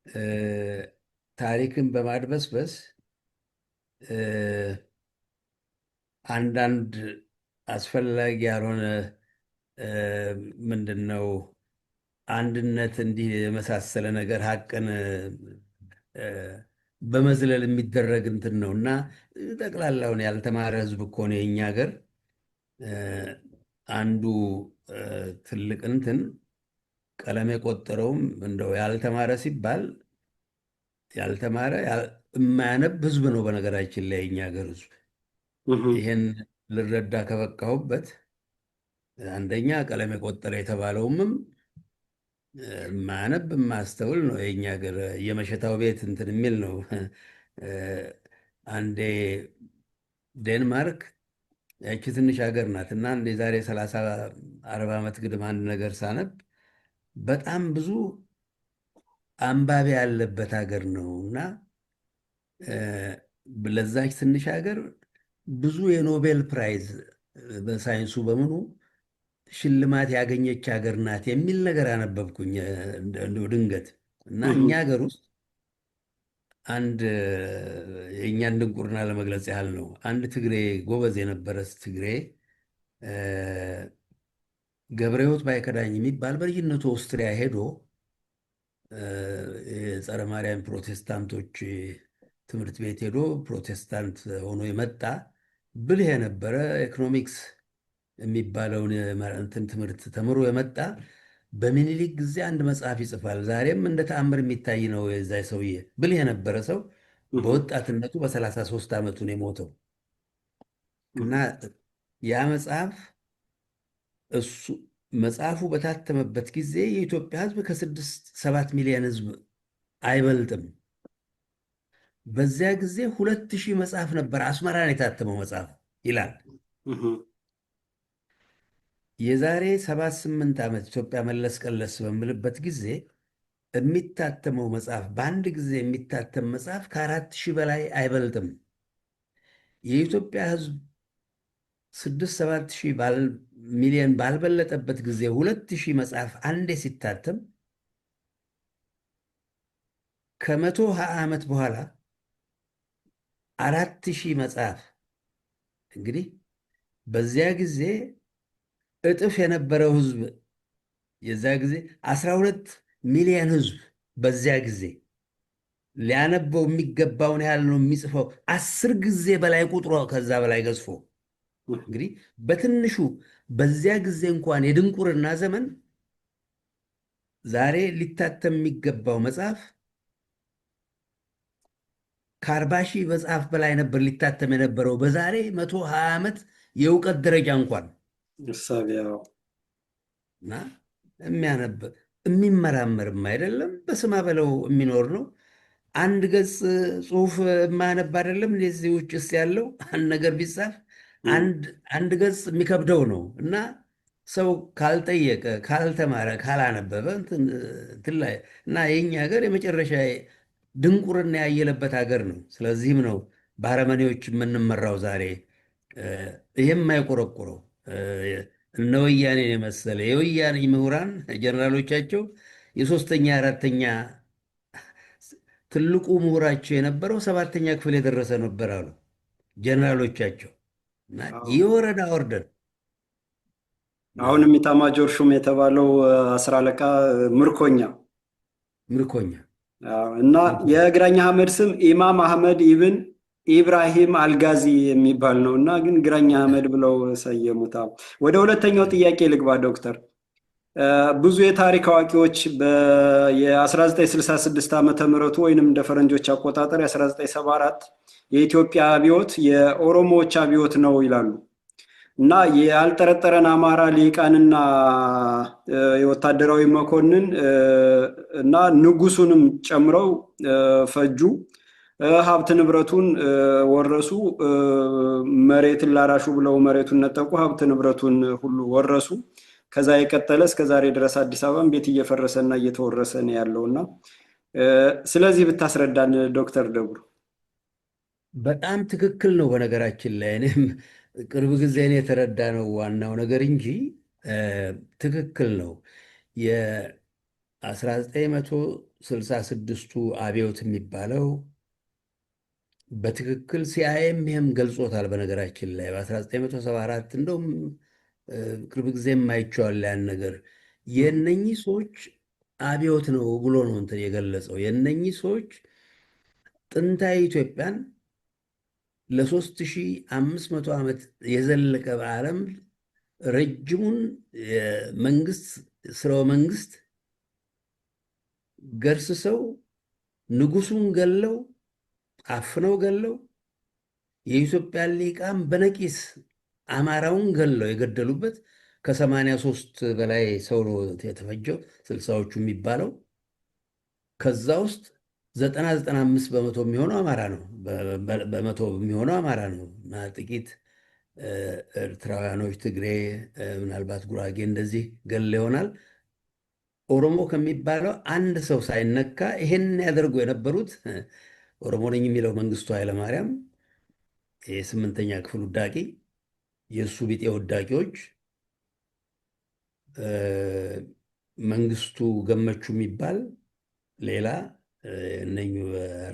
እ፣ ታሪክን በማድበስበስ እ፣ አንዳንድ አስፈላጊ ያልሆነ እ፣ ምንድን ነው አንድነት እንዲህ የመሳሰለ ነገር ሀቅን እ፣ በመዝለል የሚደረግ እንትን ነው እና ጠቅላላውን ያልተማረ ሕዝብ እኮ ነው የእኛ ሀገር እ፣ አንዱ እ፣ ትልቅ እንትን ቀለም የቆጠረውም እንደው ያልተማረ ሲባል ያልተማረ የማያነብ ሕዝብ ነው። በነገራችን ላይ የእኛ ሀገር ሕዝብ ይሄን ልረዳ ከበቃሁበት አንደኛ ቀለም የቆጠረ የተባለውምም ማነብ የማያስተውል ነው። የኛ ሀገር የመሸታው ቤት እንትን የሚል ነው። አንዴ ዴንማርክ ያቺ ትንሽ ሀገር ናት እና አንድ የዛሬ 30-40 ዓመት ግድም አንድ ነገር ሳነብ በጣም ብዙ አንባቢ ያለበት ሀገር ነው እና ለዛች ትንሽ ሀገር ብዙ የኖቤል ፕራይዝ በሳይንሱ በምኑ ሽልማት ያገኘች ሀገር ናት የሚል ነገር አነበብኩኝ እንደው ድንገት። እና እኛ ሀገር ውስጥ አንድ የእኛን ድንቁርና ለመግለጽ ያህል ነው። አንድ ትግሬ ጎበዝ የነበረ ትግሬ ገብረሕይወት ባይከዳኝ የሚባል በልጅነቱ ኦስትሪያ ሄዶ የጸረ ማርያም ፕሮቴስታንቶች ትምህርት ቤት ሄዶ ፕሮቴስታንት ሆኖ የመጣ ብልህ የነበረ ኢኮኖሚክስ የሚባለውን እንትን ትምህርት ተምሮ የመጣ በሚኒሊክ ጊዜ አንድ መጽሐፍ ይጽፋል። ዛሬም እንደ ተአምር የሚታይ ነው። የዛ ሰውዬ ብልህ የነበረ ሰው በወጣትነቱ በ33 ዓመቱ ነው የሞተው እና ያ መጽሐፍ እሱ መጽሐፉ በታተመበት ጊዜ የኢትዮጵያ ሕዝብ ከ6-7 ሚሊዮን ሕዝብ አይበልጥም። በዚያ ጊዜ 2000 መጽሐፍ ነበር አስመራን የታተመው መጽሐፍ ይላል። የዛሬ 78 ዓመት ኢትዮጵያ መለስ ቀለስ በምልበት ጊዜ የሚታተመው መጽሐፍ በአንድ ጊዜ የሚታተም መጽሐፍ ከ4000 በላይ አይበልጥም። የኢትዮጵያ ሕዝብ 6-7 ሚሊዮን ባልበለጠበት ጊዜ 2000 መጽሐፍ አንዴ ሲታተም ከ120 ዓመት በኋላ 4000 መጽሐፍ እንግዲህ በዚያ ጊዜ እጥፍ የነበረው ህዝብ የዛ ጊዜ 12 ሚሊዮን ህዝብ በዚያ ጊዜ ሊያነበው የሚገባውን ያህል ነው የሚጽፈው 10 ጊዜ በላይ ቁጥሮ ከዛ በላይ ገዝፎ እንግዲህ በትንሹ በዚያ ጊዜ እንኳን የድንቁርና ዘመን ዛሬ ሊታተም የሚገባው መጽሐፍ ከ40,000 መጽሐፍ በላይ ነበር ሊታተም የነበረው በዛሬ 120 ዓመት የእውቀት ደረጃ እንኳን እና የሚያነብ የሚመራመርም አይደለም። በስማ በለው የሚኖር ነው። አንድ ገጽ ጽሁፍ የማያነብ አይደለም። እንደዚህ ውጭስ ያለው አንድ ነገር ቢጻፍ አንድ ገጽ የሚከብደው ነው እና ሰው ካልጠየቀ፣ ካልተማረ፣ ካላነበበ እንትን ላይ እና የኛ ሀገር የመጨረሻ ድንቁርና ያየለበት ሀገር ነው። ስለዚህም ነው በአረመኔዎች የምንመራው ዛሬ። ይህም አይቆረቁረው እነ ወያኔን የመሰለ የወያኔ ምሁራን ጀነራሎቻቸው የሶስተኛ አራተኛ ትልቁ ምሁራቸው የነበረው 7ኛ ክፍል የደረሰ ነበር አሉ። ጀነራሎቻቸው እና የወረዳ ኦርደር አሁንም ኢታማጆር ሹም የተባለው አስር አለቃ ምርኮኛ ምርኮኛ እና ምርኮኛ። የግራኝ አህመድ ስም ኢማም አህመድ ኢብን ኢብራሂም አልጋዚ የሚባል ነው እና ግን ግራኝ አህመድ ብለው ሰየሙታ። ወደ ሁለተኛው ጥያቄ ልግባ ዶክተር። ብዙ የታሪክ አዋቂዎች የ1966 ዓመተ ምህረቱ ወይንም እንደ ፈረንጆች አቆጣጠር የ1974 የኢትዮጵያ አብዮት የኦሮሞዎች አብዮት ነው ይላሉ እና ያልጠረጠረን አማራ ሊቃንና የወታደራዊ መኮንን እና ንጉሱንም ጨምረው ፈጁ። ሀብት ንብረቱን ወረሱ። መሬትን ላራሹ ብለው መሬቱን ነጠቁ። ሀብት ንብረቱን ሁሉ ወረሱ። ከዛ የቀጠለ እስከ ዛሬ ድረስ አዲስ አበባን ቤት እየፈረሰና እየተወረሰ ነው ያለውና ስለዚህ ብታስረዳን ዶክተር ደብሩ። በጣም ትክክል ነው። በነገራችን ላይ እኔም ቅርብ ጊዜ እኔ የተረዳ ነው ዋናው ነገር እንጂ ትክክል ነው። የ1966ቱ አብዮት የሚባለው በትክክል ሲአይኤም ይህም ገልጾታል። በነገራችን ላይ በ1974 እንደውም ቅርብ ጊዜ የማይቸዋል ያን ነገር የነኚህ ሰዎች አብዮት ነው ብሎ ነው እንትን የገለጸው። የነኚህ ሰዎች ጥንታዊ ኢትዮጵያን ለ3500 ዓመት የዘለቀ በዓለም ረጅሙን መንግስት ስርወ መንግስት ገርስሰው ንጉሱን ገለው አፍነው ገለው የኢትዮጵያን ሊቃን በነቂስ አማራውን ገለው የገደሉበት ከ83 በላይ ሰው ነው የተፈጀው፣ 60ዎቹ የሚባለው ከዛ ውስጥ 95 በመቶ የሚሆነው አማራ ነው። በመቶ የሚሆነው አማራ ነው እና ጥቂት ኤርትራውያኖች፣ ትግሬ፣ ምናልባት ጉራጌ እንደዚህ ገለ ይሆናል። ኦሮሞ ከሚባለው አንድ ሰው ሳይነካ ይሄን ያደርጉ የነበሩት ኦሮሞ ነኝ የሚለው መንግስቱ ኃይለማርያም የ8ኛ ክፍል ውዳቂ፣ የእሱ ቢጤ ውዳቂዎች፣ መንግስቱ ገመቹ የሚባል ሌላ እነኙ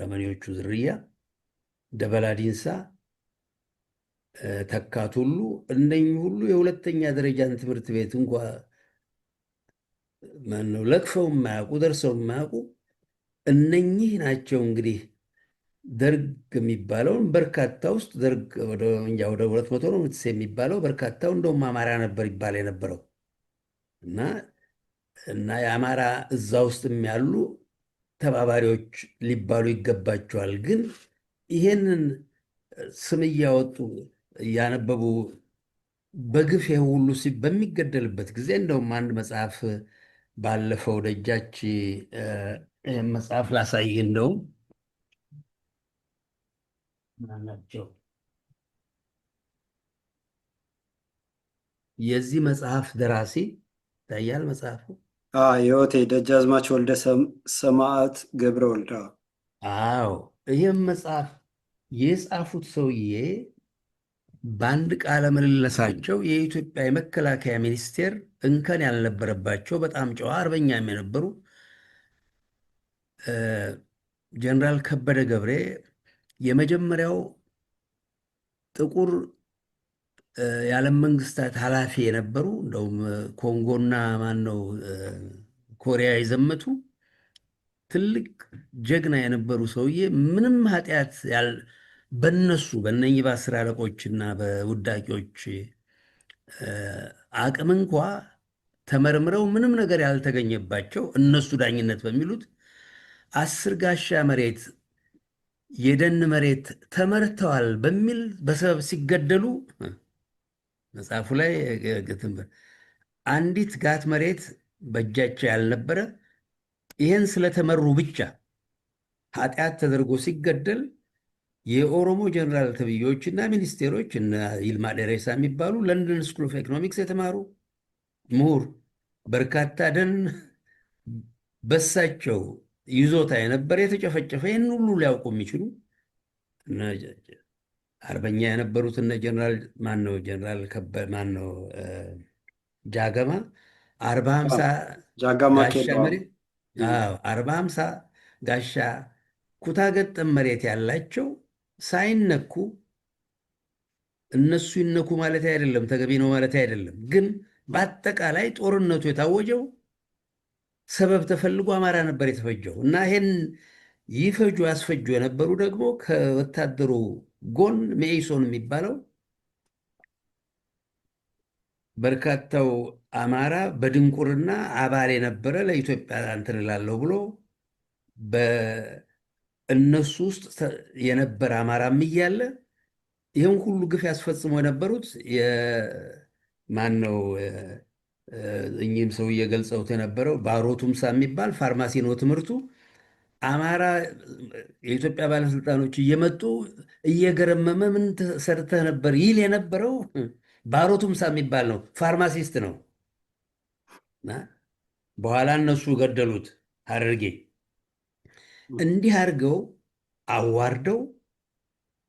ረመኔዎቹ ዝርያ፣ ደበላ ዲንሳ፣ ተካት ሁሉ እነኙ ሁሉ የሁለተኛ ደረጃን ትምህርት ቤት እንኳ ማነው ለቅፈው የማያውቁ ደርሰው የማያውቁ እነኚህ ናቸው። እንግዲህ ደርግ የሚባለውን በርካታ ውስጥ ደርግ ወደ 200 ነው ምትስ የሚባለው በርካታው እንደውም አማራ ነበር ይባል የነበረው እና የአማራ እዛ ውስጥም ያሉ ተባባሪዎች ሊባሉ ይገባቸዋል። ግን ይሄንን ስም እያወጡ እያነበቡ በግፍ ሁሉ በሚገደልበት ጊዜ እንደውም አንድ መጽሐፍ ባለፈው ደጃች መጽሐፍ ላሳይ። እንደውም ናቸው የዚህ መጽሐፍ ደራሲ ይታያል መጽሐፉ። የሆቴ ደጃዝማች ወልደ ሰማዕት ገብረ ወልዳ። አዎ ይህም መጽሐፍ የጻፉት ሰውዬ በአንድ ቃለ ምልልሳቸው የኢትዮጵያ የመከላከያ ሚኒስቴር እንከን ያልነበረባቸው በጣም ጨዋ አርበኛም የነበሩ ጀነራል ከበደ ገብሬ የመጀመሪያው ጥቁር የዓለም መንግስታት ኃላፊ የነበሩ እንደውም ኮንጎና ማነው ኮሪያ የዘመቱ ትልቅ ጀግና የነበሩ ሰውዬ ምንም ኃጢአት በነሱ በእነኚህ በአስር አለቆችና በውዳቂዎች አቅም እንኳ ተመርምረው ምንም ነገር ያልተገኘባቸው እነሱ ዳኝነት በሚሉት 10 ጋሻ መሬት የደን መሬት ተመርተዋል በሚል በሰበብ ሲገደሉ መጽሐፉ ላይ አንዲት ጋት መሬት በእጃቸው ያልነበረ ይህን ስለተመሩ ብቻ ኃጢአት ተደርጎ ሲገደል የኦሮሞ ጀነራል ተብዬዎችና ሚኒስቴሮች እነ ይልማ ደሬሳ የሚባሉ ለንደን ስኩል ኦፍ ኢኮኖሚክስ የተማሩ ምሁር በርካታ ደን በሳቸው ይዞታ የነበረ የተጨፈጨፈ ይህን ሁሉ ሊያውቁ የሚችሉ አርበኛ የነበሩት እነ ጀነራል ማነው ጀነራል ማነው ጃገማ 40-50 ጋሻ መሬት 40-50 ጋሻ ኩታ ገጠም መሬት ያላቸው ሳይነኩ እነሱ ይነኩ ማለት አይደለም፣ ተገቢ ነው ማለት አይደለም። ግን በአጠቃላይ ጦርነቱ የታወጀው ሰበብ ተፈልጎ አማራ ነበር የተፈጀው እና ይሄን ይፈጁ ያስፈጁ የነበሩ ደግሞ ከወታደሩ ጎን መኢሶን የሚባለው በርካታው አማራ በድንቁርና አባል የነበረ ለኢትዮጵያ እንትን እላለሁ ብሎ በእነሱ ውስጥ የነበረ አማራም እያለ ይህን ሁሉ ግፍ ያስፈጽሙ የነበሩት ማን ነው? እኚህም ሰውዬ ገልጸውት የነበረው ባሮ ቱምሳ የሚባል ፋርማሲ ነው ትምህርቱ። አማራ የኢትዮጵያ ባለስልጣኖች እየመጡ እየገረመመ ምን ሰርተህ ነበር ይል የነበረው ባሮ ቱምሳ የሚባል ነው፣ ፋርማሲስት ነው። በኋላ እነሱ ገደሉት ሐረርጌ። እንዲህ አድርገው አዋርደው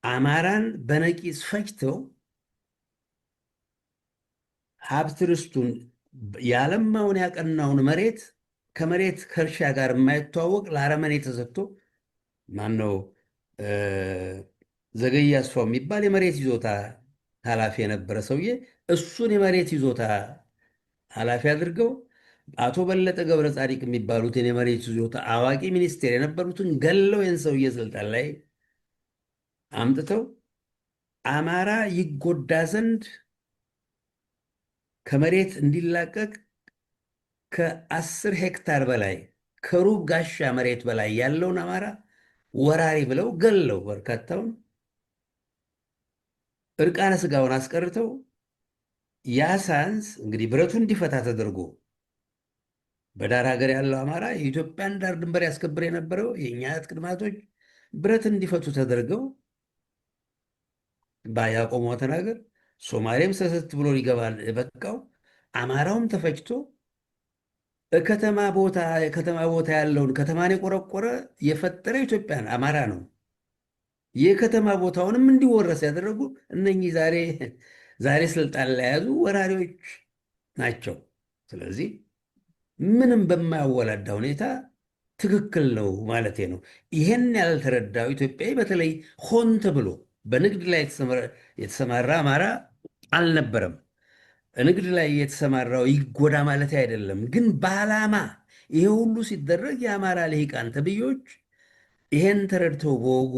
አማራን በነቂስ ፈጅተው ሀብት ርስቱን ያለማውን ያቀናውን መሬት ከመሬት ከእርሻ ጋር የማይተዋወቅ ለአረመኔ ተሰጥቶ ማነው ዘገየ አስፋው የሚባል የመሬት ይዞታ ኃላፊ የነበረ ሰውዬ እሱን የመሬት ይዞታ ኃላፊ አድርገው አቶ በለጠ ገብረ ጻዲቅ የሚባሉትን የመሬት ይዞታ አዋቂ ሚኒስቴር የነበሩትን ገለው ይህን ሰውዬ ስልጣን ላይ አምጥተው አማራ ይጎዳ ዘንድ ከመሬት እንዲላቀቅ ከ10 ሄክታር በላይ ከሩብ ጋሻ መሬት በላይ ያለውን አማራ ወራሪ ብለው ገለው በርካታውን እርቃነ ስጋውን አስቀርተው ያ ሳያንስ እንግዲህ ብረቱ እንዲፈታ ተደርጎ በዳር ሀገር ያለው አማራ የኢትዮጵያን ዳር ድንበር ያስከብር የነበረው የእኛ ቅድመ አያቶች ብረት እንዲፈቱ ተደርገው ባያቆሙ ተናገር ሶማሌም ሰሰት ብሎ ይገባል በቃው አማራውም ተፈጅቶ ከተማ ቦታ ያለውን ከተማን የቆረቆረ የፈጠረ ኢትዮጵያን አማራ ነው። የከተማ ቦታውንም እንዲወረስ ያደረጉ እነኚህ ዛሬ ስልጣን ላይ ያዙ ወራሪዎች ናቸው። ስለዚህ ምንም በማያወላዳ ሁኔታ ትክክል ነው ማለት ነው። ይሄን ያልተረዳው ኢትዮጵያዊ በተለይ ሆን ተብሎ በንግድ ላይ የተሰማራ አማራ አልነበረም። ንግድ ላይ የተሰማራው ይጎዳ ማለት አይደለም፣ ግን በዓላማ ይሄ ሁሉ ሲደረግ የአማራ ልሂቃን ተብዮች ይሄን ተረድተው በወጉ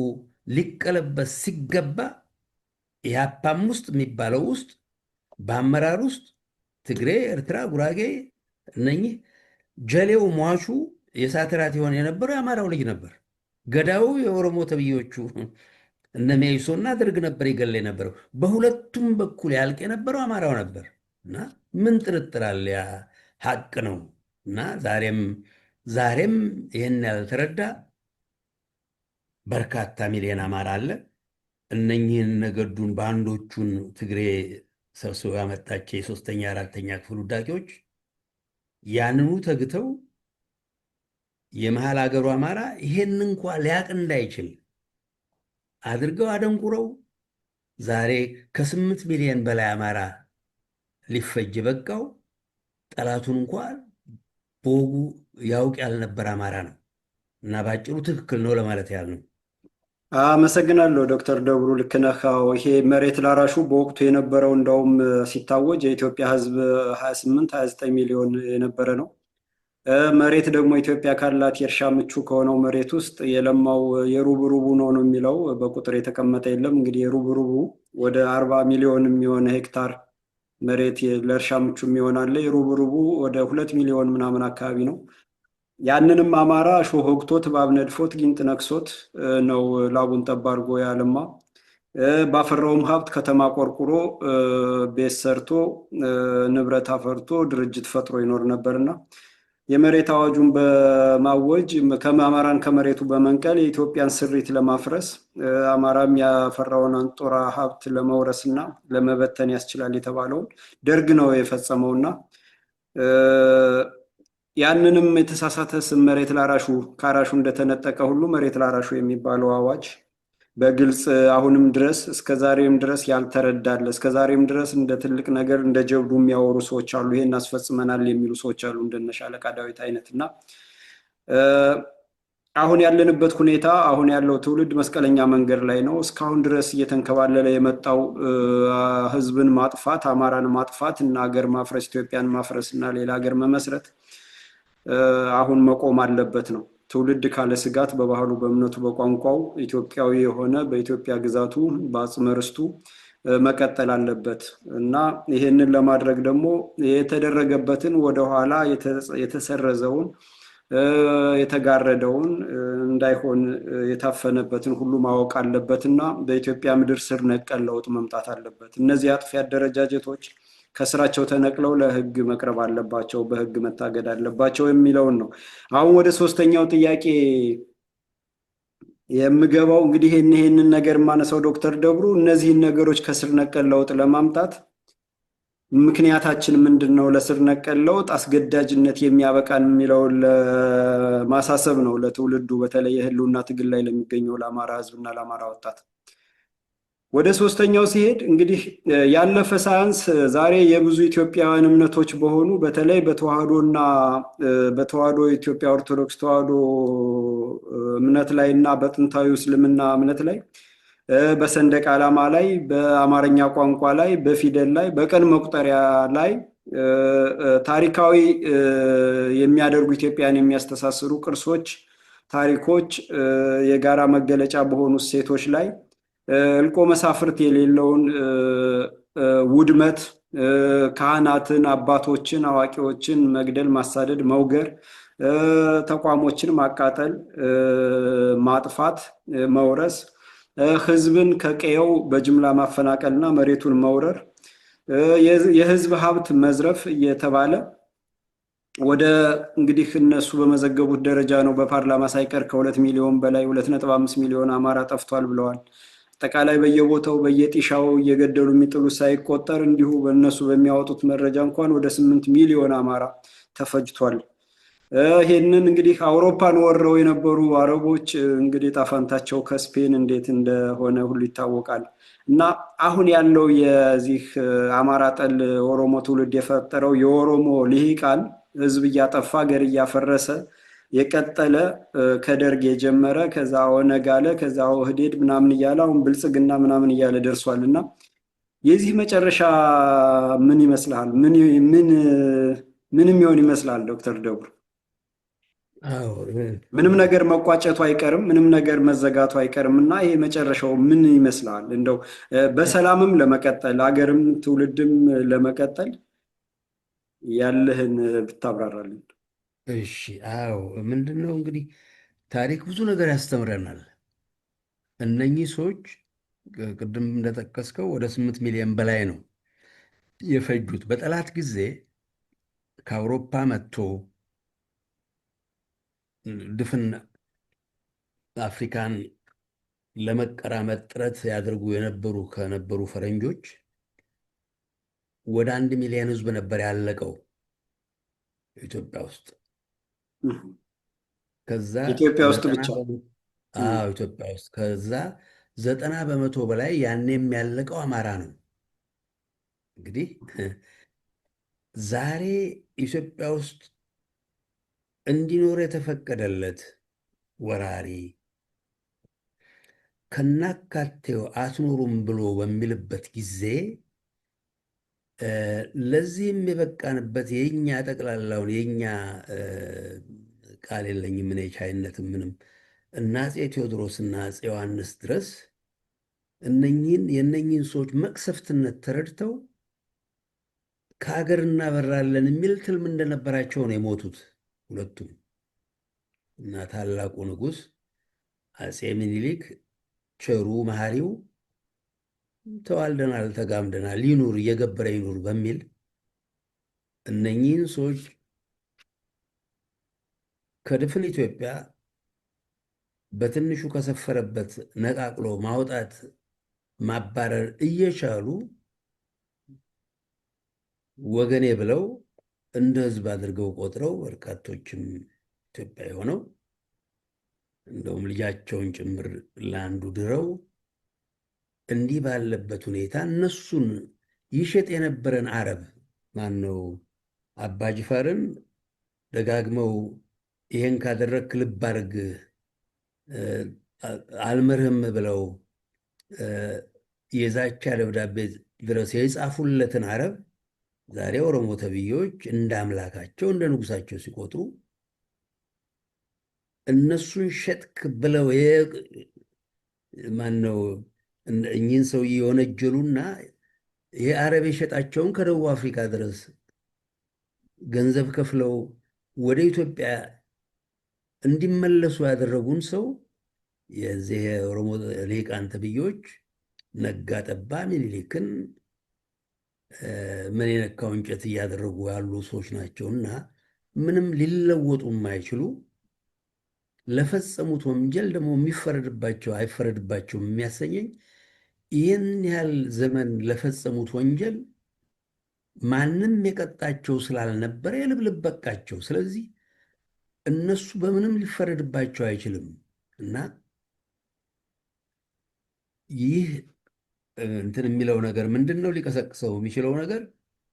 ሊቀለበስ ሲገባ ኢህአፓም ውስጥ የሚባለው ውስጥ በአመራር ውስጥ ትግሬ፣ ኤርትራ፣ ጉራጌ እነኚህ ጀሌው ሟቹ የሳትራት የሆነ የነበረው የአማራው ልጅ ነበር። ገዳዩ የኦሮሞ ተብዮቹ እነ ሜይሶና ደርግ ነበር ይገል የነበረው። በሁለቱም በኩል ያልቅ የነበረው አማራው ነበር እና ምን ጥርጥር አለ? ያ ሀቅ ነው እና ዛሬም ይህን ያልተረዳ በርካታ ሚሊዮን አማራ አለ። እነኚህን ነገዱን ባንዶቹን ትግሬ ሰብስቦ ያመጣቸው የሶስተኛ አራተኛ ክፍል ውዳቂዎች ያንኑ ተግተው የመሃል ሀገሩ አማራ ይሄን እንኳ ሊያቅ እንዳይችል አድርገው አደንቁረው ዛሬ ከ8 ሚሊዮን በላይ አማራ ሊፈጅ በቃው ጠላቱን እንኳ በወጉ ያውቅ ያልነበረ አማራ ነው እና ባጭሩ ትክክል ነው ለማለት ያህል ነው። አመሰግናለሁ ዶክተር ደብሩ። ልክ ነህ። ይሄ መሬት ላራሹ በወቅቱ የነበረው እንደውም ሲታወጅ የኢትዮጵያ ሕዝብ 28-29 ሚሊዮን የነበረ ነው። መሬት ደግሞ ኢትዮጵያ ካላት የእርሻ ምቹ ከሆነው መሬት ውስጥ የለማው የሩብ ሩቡ ነው የሚለው በቁጥር የተቀመጠ የለም። እንግዲህ የሩብ ሩቡ ወደ 40 ሚሊዮን የሚሆን ሄክታር መሬት ለእርሻ ምቹ የሚሆን አለ። የሩብ ሩቡ ወደ 2 ሚሊዮን ምናምን አካባቢ ነው። ያንንም አማራ እሾህ ወግቶት እባብ ነድፎት ጊንጥ ነክሶት ነው ላቡን ጠብ አድርጎ ያለማ። ባፈራውም ሀብት ከተማ ቆርቁሮ ቤት ሰርቶ ንብረት አፈርቶ ድርጅት ፈጥሮ ይኖር ነበርና የመሬት አዋጁን በማወጅ አማራን ከመሬቱ በመንቀል የኢትዮጵያን ስሪት ለማፍረስ አማራም ያፈራውን አንጡራ ሀብት ለመውረስና ለመበተን ያስችላል የተባለውን ደርግ ነው የፈጸመውና ያንንም የተሳሳተ ስም መሬት ላራሹ ካራሹ እንደተነጠቀ ሁሉ መሬት ላራሹ የሚባለው አዋጅ በግልጽ አሁንም ድረስ እስከዛሬም ድረስ ያልተረዳለ እስከዛሬም ድረስ እንደ ትልቅ ነገር እንደ ጀብዱ የሚያወሩ ሰዎች አሉ። ይሄን አስፈጽመናል የሚሉ ሰዎች አሉ እንደነ ሻለቃ ዳዊት አይነትና አሁን ያለንበት ሁኔታ አሁን ያለው ትውልድ መስቀለኛ መንገድ ላይ ነው። እስካሁን ድረስ እየተንከባለለ የመጣው ህዝብን ማጥፋት፣ አማራን ማጥፋት እና ሀገር ማፍረስ፣ ኢትዮጵያን ማፍረስ እና ሌላ ሀገር መመስረት አሁን መቆም አለበት ነው። ትውልድ ካለ ስጋት በባህሉ፣ በእምነቱ፣ በቋንቋው ኢትዮጵያዊ የሆነ በኢትዮጵያ ግዛቱ በአጽመ ርስቱ መቀጠል አለበት እና ይሄንን ለማድረግ ደግሞ የተደረገበትን ወደኋላ የተሰረዘውን የተጋረደውን እንዳይሆን የታፈነበትን ሁሉ ማወቅ አለበት እና በኢትዮጵያ ምድር ስር ነቀል ለውጥ መምጣት አለበት። እነዚህ አጥፊ አደረጃጀቶች ከስራቸው ተነቅለው ለህግ መቅረብ አለባቸው፣ በህግ መታገድ አለባቸው የሚለውን ነው። አሁን ወደ ሶስተኛው ጥያቄ የምገባው እንግዲህ ይህንን ነገር የማነሳው ዶክተር ደብሩ እነዚህን ነገሮች ከስር ነቀል ለውጥ ለማምጣት ምክንያታችን ምንድን ነው? ለስር ነቀል ለውጥ አስገዳጅነት የሚያበቃን የሚለውን ለማሳሰብ ነው ለትውልዱ፣ በተለይ የህልውና ትግል ላይ ለሚገኘው ለአማራ ህዝብና ለአማራ ወጣት። ወደ ሶስተኛው ሲሄድ እንግዲህ ያለፈ ሳያንስ ዛሬ የብዙ ኢትዮጵያውያን እምነቶች በሆኑ በተለይ በተዋህዶና በተዋህዶ ኢትዮጵያ ኦርቶዶክስ ተዋህዶ እምነት ላይ እና በጥንታዊ እስልምና እምነት ላይ በሰንደቅ ዓላማ ላይ በአማርኛ ቋንቋ ላይ በፊደል ላይ በቀን መቁጠሪያ ላይ ታሪካዊ የሚያደርጉ ኢትዮጵያን የሚያስተሳስሩ ቅርሶች፣ ታሪኮች፣ የጋራ መገለጫ በሆኑ ሴቶች ላይ እልቆ መሳፍርት የሌለውን ውድመት፣ ካህናትን፣ አባቶችን፣ አዋቂዎችን መግደል፣ ማሳደድ፣ መውገር፣ ተቋሞችን ማቃጠል፣ ማጥፋት፣ መውረስ፣ ህዝብን ከቀየው በጅምላ ማፈናቀልና መሬቱን መውረር፣ የህዝብ ሀብት መዝረፍ እየተባለ ወደ እንግዲህ እነሱ በመዘገቡት ደረጃ ነው በፓርላማ ሳይቀር ከ2 ሚሊዮን በላይ 2.5 ሚሊዮን አማራ ጠፍቷል ብለዋል። አጠቃላይ በየቦታው በየጢሻው እየገደሉ የሚጥሉት ሳይቆጠር እንዲሁ በእነሱ በሚያወጡት መረጃ እንኳን ወደ 8 ሚሊዮን አማራ ተፈጅቷል። ይህንን እንግዲህ አውሮፓን ወረው የነበሩ አረቦች እንግዲህ ጣፋንታቸው ከስፔን እንዴት እንደሆነ ሁሉ ይታወቃል። እና አሁን ያለው የዚህ አማራ ጠል ኦሮሞ ትውልድ የፈጠረው የኦሮሞ ልሂቃን ህዝብ እያጠፋ ሀገር እያፈረሰ የቀጠለ ከደርግ የጀመረ ከዛ ኦነግ አለ ከዛ ኦህዴድ ምናምን እያለ አሁን ብልጽግና ምናምን እያለ ደርሷል። እና የዚህ መጨረሻ ምን ይመስላል? ምን የሚሆን ይመስላል ዶክተር ደብሩ? ምንም ነገር መቋጨቱ አይቀርም፣ ምንም ነገር መዘጋቱ አይቀርም እና ይሄ መጨረሻው ምን ይመስላል? እንደው በሰላምም ለመቀጠል አገርም ትውልድም ለመቀጠል ያለህን ብታብራራልን። እሺ፣ አዎ፣ ምንድን ነው እንግዲህ ታሪክ ብዙ ነገር ያስተምረናል። እነኚህ ሰዎች ቅድም እንደጠቀስከው ወደ 8 ሚሊዮን በላይ ነው የፈጁት። በጠላት ጊዜ ከአውሮፓ መጥቶ ድፍን አፍሪካን ለመቀራመጥ ጥረት ያደርጉ ከነበሩ ፈረንጆች ወደ 1 ሚሊዮን ህዝብ ነበር ያለቀው ኢትዮጵያ ውስጥ። ከዛ ኢትዮጵያ ውስጥ ብቻ ኢትዮጵያ ውስጥ ከዛ 90 በመቶ በላይ ያኔም ያለቀው አማራ ነው። እንግዲህ ዛሬ ኢትዮጵያ ውስጥ እንዲኖር የተፈቀደለት ወራሪ ከናካቴው አትኖሩም ብሎ በሚልበት ጊዜ ለዚህም የበቃንበት የኛ ጠቅላላውን የኛ ቃል የለኝም እኔ ቻይነትም ምንም እና አፄ ቴዎድሮስና አፄ ዮሐንስ ድረስ የእነኝህን ሰዎች መቅሰፍትነት ተረድተው ከሀገር እናበራለን የሚል ትልም እንደነበራቸው ነው የሞቱት ሁለቱም። እና ታላቁ ንጉሥ አፄ ምኒልክ ቸሩ መሐሪው ተዋልደናል፣ ተጋምደናል፣ ይኑር እየገበረ ይኑር በሚል እነኚህን ሰዎች ከድፍን ኢትዮጵያ በትንሹ ከሰፈረበት ነቃቅሎ ማውጣት ማባረር እየቻሉ ወገኔ ብለው እንደ ህዝብ አድርገው ቆጥረው በርካቶችም ኢትዮጵያ የሆነው እንደውም ልጃቸውን ጭምር ለአንዱ ድረው እንዲህ ባለበት ሁኔታ እነሱን ይሸጥ የነበረን አረብ ማነው አባ ጅፋርን ደጋግመው ይሄን ካደረግክ ልብ አድርግ አልምርህም ብለው የዛቻ ደብዳቤ ድረስ የጻፉለትን አረብ ዛሬ ኦሮሞ ተብዬዎች እንደ አምላካቸው እንደ ንጉሳቸው ሲቆጥሩ እነሱን ሸጥክ ብለው ማነው እኚህን ሰውዬ የወነጀሉና ይህ አረብ የሸጣቸውን ከደቡብ አፍሪካ ድረስ ገንዘብ ከፍለው ወደ ኢትዮጵያ እንዲመለሱ ያደረጉን ሰው የዚህ የኦሮሞ ልሂቃን ተብዬዎች ነጋ ጠባ ምኒልክን ምን የነካው እንጨት እያደረጉ ያሉ ሰዎች ናቸውና ምንም ሊለወጡ የማይችሉ ለፈጸሙት ወንጀል ደግሞ የሚፈረድባቸው አይፈረድባቸውም የሚያሰኘኝ ይህን ያህል ዘመን ለፈጸሙት ወንጀል ማንም የቀጣቸው ስላልነበረ የልብልብ በቃቸው። ስለዚህ እነሱ በምንም ሊፈረድባቸው አይችልም እና ይህ እንትን የሚለው ነገር ምንድን ነው? ሊቀሰቅሰው የሚችለው ነገር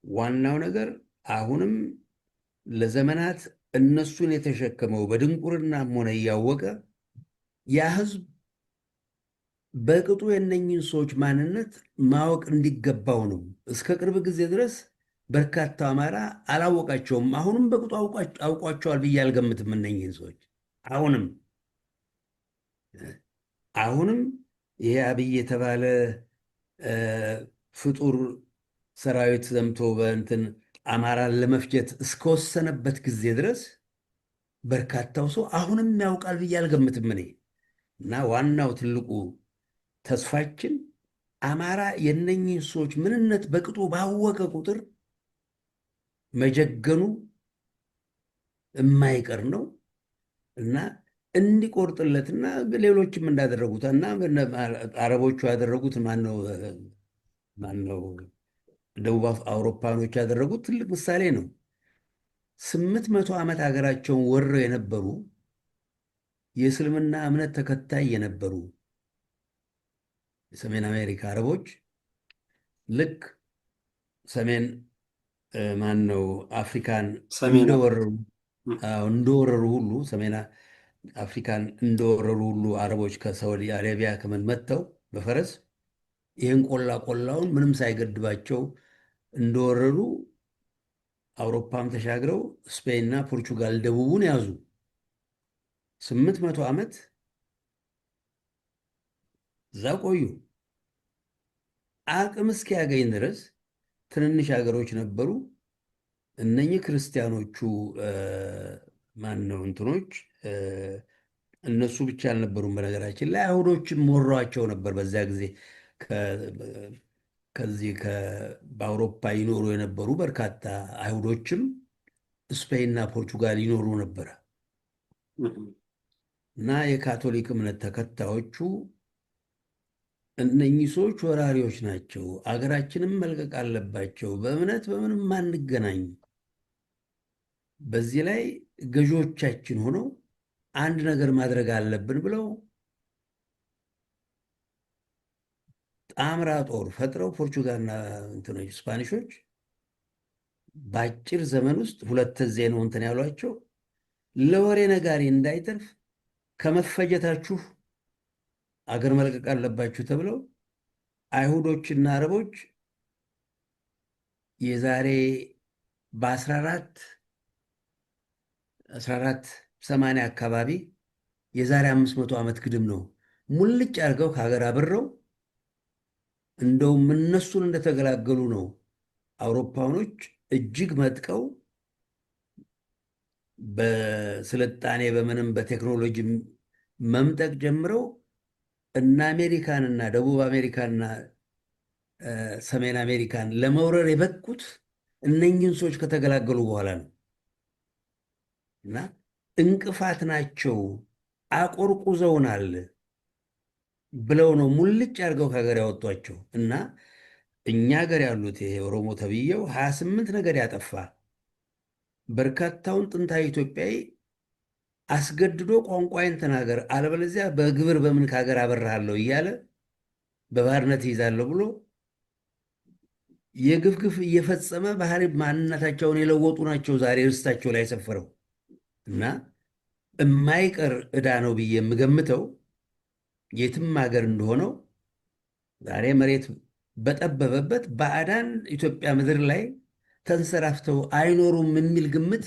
ዋናው ነገር አሁንም ለዘመናት እነሱን የተሸከመው በድንቁርናም ሆነ እያወቀ ያ ህዝብ በቅጡ የነኝን ሰዎች ማንነት ማወቅ እንዲገባው ነው። እስከ ቅርብ ጊዜ ድረስ በርካታ አማራ አላወቃቸውም። አሁንም በቅጡ አውቋቸዋል ብዬ አልገምትም። እነኝህን ሰዎች አሁንም ይሄ አብይ የተባለ ፍጡር ሰራዊት ዘምቶ በእንትን አማራን ለመፍጀት እስከወሰነበት ጊዜ ድረስ በርካታው ሰው አሁንም ያውቃል ብዬ አልገምትም እኔ። እና ዋናው ትልቁ ተስፋችን አማራ የነኝህን ሰዎች ምንነት በቅጡ ባወቀ ቁጥር መጀገኑ የማይቀር ነው እና እንዲቆርጥለትና ሌሎችም እንዳደረጉት እና አረቦቹ ያደረጉት ማነው ደቡብ አውሮፓኖች ያደረጉት ትልቅ ምሳሌ ነው። 800 ዓመት ሀገራቸውን ወረው የነበሩ የእስልምና እምነት ተከታይ የነበሩ የሰሜን አሜሪካ አረቦች ልክ ሰሜን አፍሪካን እንደወረሩ ሁሉ ሰሜን አፍሪካን እንደወረሩ ሁሉ አረቦች ከሳውዲ አረቢያ ከመን መጥተው በፈረስ ይህን ቆላውን ምንም ሳይገድባቸው እንደወረሩ አውሮፓም ተሻግረው ስፔንና ፖርቹጋል ደቡቡን ያዙ። 800 ዓመት እዛ ቆዩ። አቅም እስኪያገኝ ድረስ ትንንሽ ሀገሮች ነበሩ። እነኚህ ክርስቲያኖቹ እንትኖች እነሱ ብቻ አልነበሩም። በነገራችን ላይ አይሁዶችም ወረዋቸው ነበር። በዚያ ጊዜ ከዚህ በአውሮፓ ይኖሩ የነበሩ በርካታ አይሁዶችም ስፔንና ፖርቹጋል ይኖሩ ነበረ እና የካቶሊክ እምነት ተከታዮቹ እነኚህ ሰዎች ወራሪዎች ናቸው፣ አገራችንም መልቀቅ አለባቸው፣ በእምነት በምንም አንገናኝ፣ በዚህ ላይ ገዢዎቻችን ሆነው አንድ ነገር ማድረግ አለብን ብለው ጣምራ ጦር ፈጥረው ፖርቹጋልና እንትኖች ስፓኒሾች በአጭር ዘመን ውስጥ ሁለት ዜ ነው እንትን ያሏቸው ለወሬ ነጋሪ እንዳይተርፍ ከመፈጀታችሁ አገር መልቀቅ አለባችሁ ተብለው አይሁዶችና አረቦች የዛሬ በ1480 አካባቢ የዛሬ 500 ዓመት ግድም ነው ሙልጭ አድርገው ከሀገር አብረው እንደውም እነሱን እንደተገላገሉ ነው አውሮፓኖች እጅግ መጥቀው በስልጣኔ በምንም በቴክኖሎጂ መምጠቅ ጀምረው እና አሜሪካንና ደቡብ አሜሪካንና ሰሜን አሜሪካን ለመውረር የበቁት እነኝህን ሰዎች ከተገላገሉ በኋላ ነው። እና እንቅፋት ናቸው አቆርቁዘውናል ብለው ነው ሙልጭ አድርገው ከሀገር ያወጧቸው። እና እኛ ሀገር ያሉት ይሄ ኦሮሞ ተብዬው 28 ነገር ያጠፋ በርካታውን ጥንታዊ ኢትዮጵያዊ አስገድዶ ቋንቋዬን ተናገር አለበለዚያ በግብር በምን ከሀገር አበራሃለሁ እያለ በባርነት ይዛለሁ ብሎ የግፍግፍ እየፈጸመ ባህሪ ማንነታቸውን የለወጡ ናቸው ዛሬ ርስታቸው ላይ ሰፈረው። እና የማይቀር ዕዳ ነው ብዬ የምገምተው የትም ሀገር እንደሆነው ዛሬ መሬት በጠበበበት ባዕዳን ኢትዮጵያ ምድር ላይ ተንሰራፍተው አይኖሩም የሚል ግምት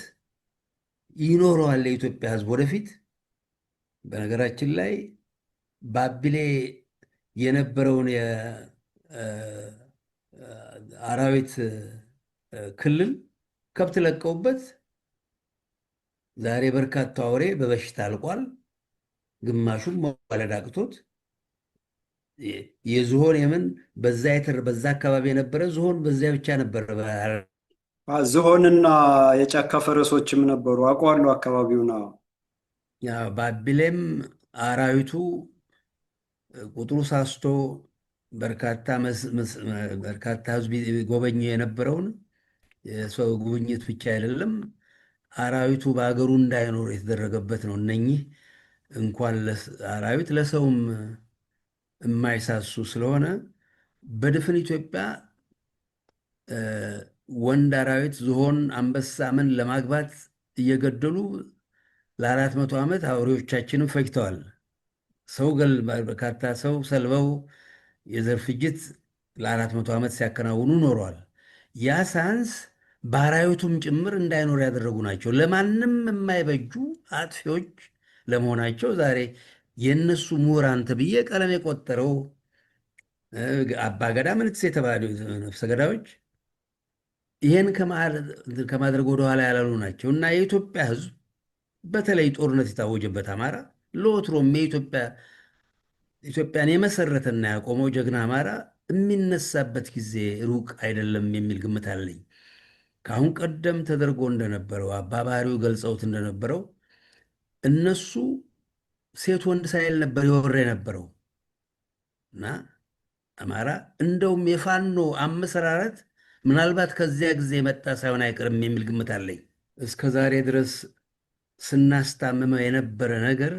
ይኖረዋል የኢትዮጵያ ሕዝብ ወደፊት። በነገራችን ላይ ባቢሌ የነበረውን የአራዊት ክልል ከብት ለቀውበት ዛሬ በርካታ አውሬ በበሽታ አልቋል። ግማሹም መዋለድ አቅቶት የዝሆን የምን በዛ አካባቢ የነበረ ዝሆን በዚያ ብቻ ነበረ። ዝሆንና የጫካ ፈረሶችም ነበሩ። አውቀዋለሁ አካባቢውን። ባቢሌም አራዊቱ ቁጥሩ ሳስቶ በርካታ ህዝብ ጎበኘ የነበረውን የሰው ጉብኝት ብቻ አይደለም፣ አራዊቱ በሀገሩ እንዳይኖር የተደረገበት ነው። እነኚህ እንኳን አራዊት ለሰውም የማይሳሱ ስለሆነ በድፍን ኢትዮጵያ ወንድ አራዊት ዝሆን፣ አንበሳ ምን ለማግባት እየገደሉ ለ400 ዓመት አውሬዎቻችንን ፈጅተዋል። በርካታ ሰው ሰልበው የዘር ፍጅት ለ400 ዓመት ሲያከናውኑ ኖረዋል። ያ ሳንስ በአራዊቱም ጭምር እንዳይኖር ያደረጉ ናቸው። ለማንም የማይበጁ አጥፊዎች ለመሆናቸው ዛሬ የእነሱ ምሁራን ተብዬ ቀለም የቆጠረው አባገዳ ምንትስ የተባሉ ነፍሰ ገዳዮች ይህን ከማድረግ ወደኋላ ያላሉ ናቸው እና የኢትዮጵያ ሕዝብ በተለይ ጦርነት የታወጀበት አማራ ለወትሮም ኢትዮጵያን የመሰረተና ያቆመው ጀግና አማራ የሚነሳበት ጊዜ ሩቅ አይደለም የሚል ግምት አለኝ። ከአሁን ቀደም ተደርጎ እንደነበረው አባባሪው ገልጸውት እንደነበረው እነሱ ሴት ወንድ ሳይል ነበር የወረ የነበረው እና አማራ እንደውም የፋኖ አመሰራረት ምናልባት ከዚያ ጊዜ የመጣ ሳይሆን አይቀርም የሚል ግምት አለኝ። እስከ ዛሬ ድረስ ስናስታምመው የነበረ ነገር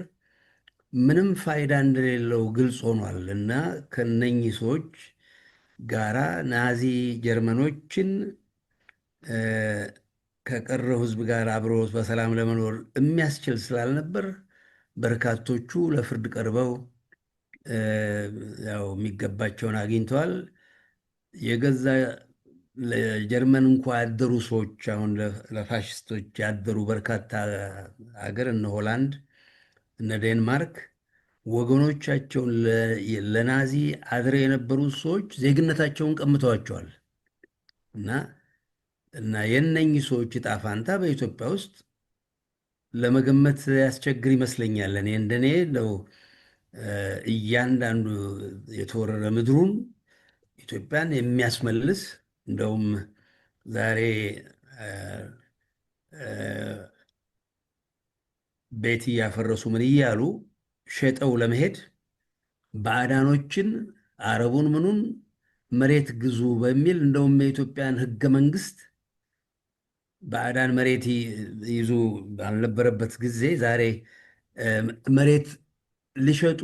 ምንም ፋይዳ እንደሌለው ግልጽ ሆኗል እና ከነኚህ ሰዎች ጋራ ናዚ ጀርመኖችን ከቀረው ሕዝብ ጋር አብሮ በሰላም ለመኖር የሚያስችል ስላልነበር በርካቶቹ ለፍርድ ቀርበው ያው የሚገባቸውን አግኝተዋል። የገዛ ለጀርመን እንኳ ያደሩ ሰዎች አሁን ለፋሽስቶች ያደሩ በርካታ ሀገር እነ ሆላንድ እነ ዴንማርክ ወገኖቻቸውን ለናዚ አድረው የነበሩ ሰዎች ዜግነታቸውን ቀምተዋቸዋል እና የነኚህ ሰዎች ዕጣ ፋንታ በኢትዮጵያ ውስጥ ለመገመት ያስቸግር ይመስለኛል። እንደኔ ነው እያንዳንዱ የተወረረ ምድሩን ኢትዮጵያን የሚያስመልስ እንደውም ዛሬ ቤት እያፈረሱ ምን እያሉ ሸጠው ለመሄድ ባዕዳኖችን አረቡን ምኑን መሬት ግዙ በሚል እንደውም የኢትዮጵያን ሕገ መንግስት ባዕዳን መሬት ይዙ ባልነበረበት ጊዜ ዛሬ መሬት ሊሸጡ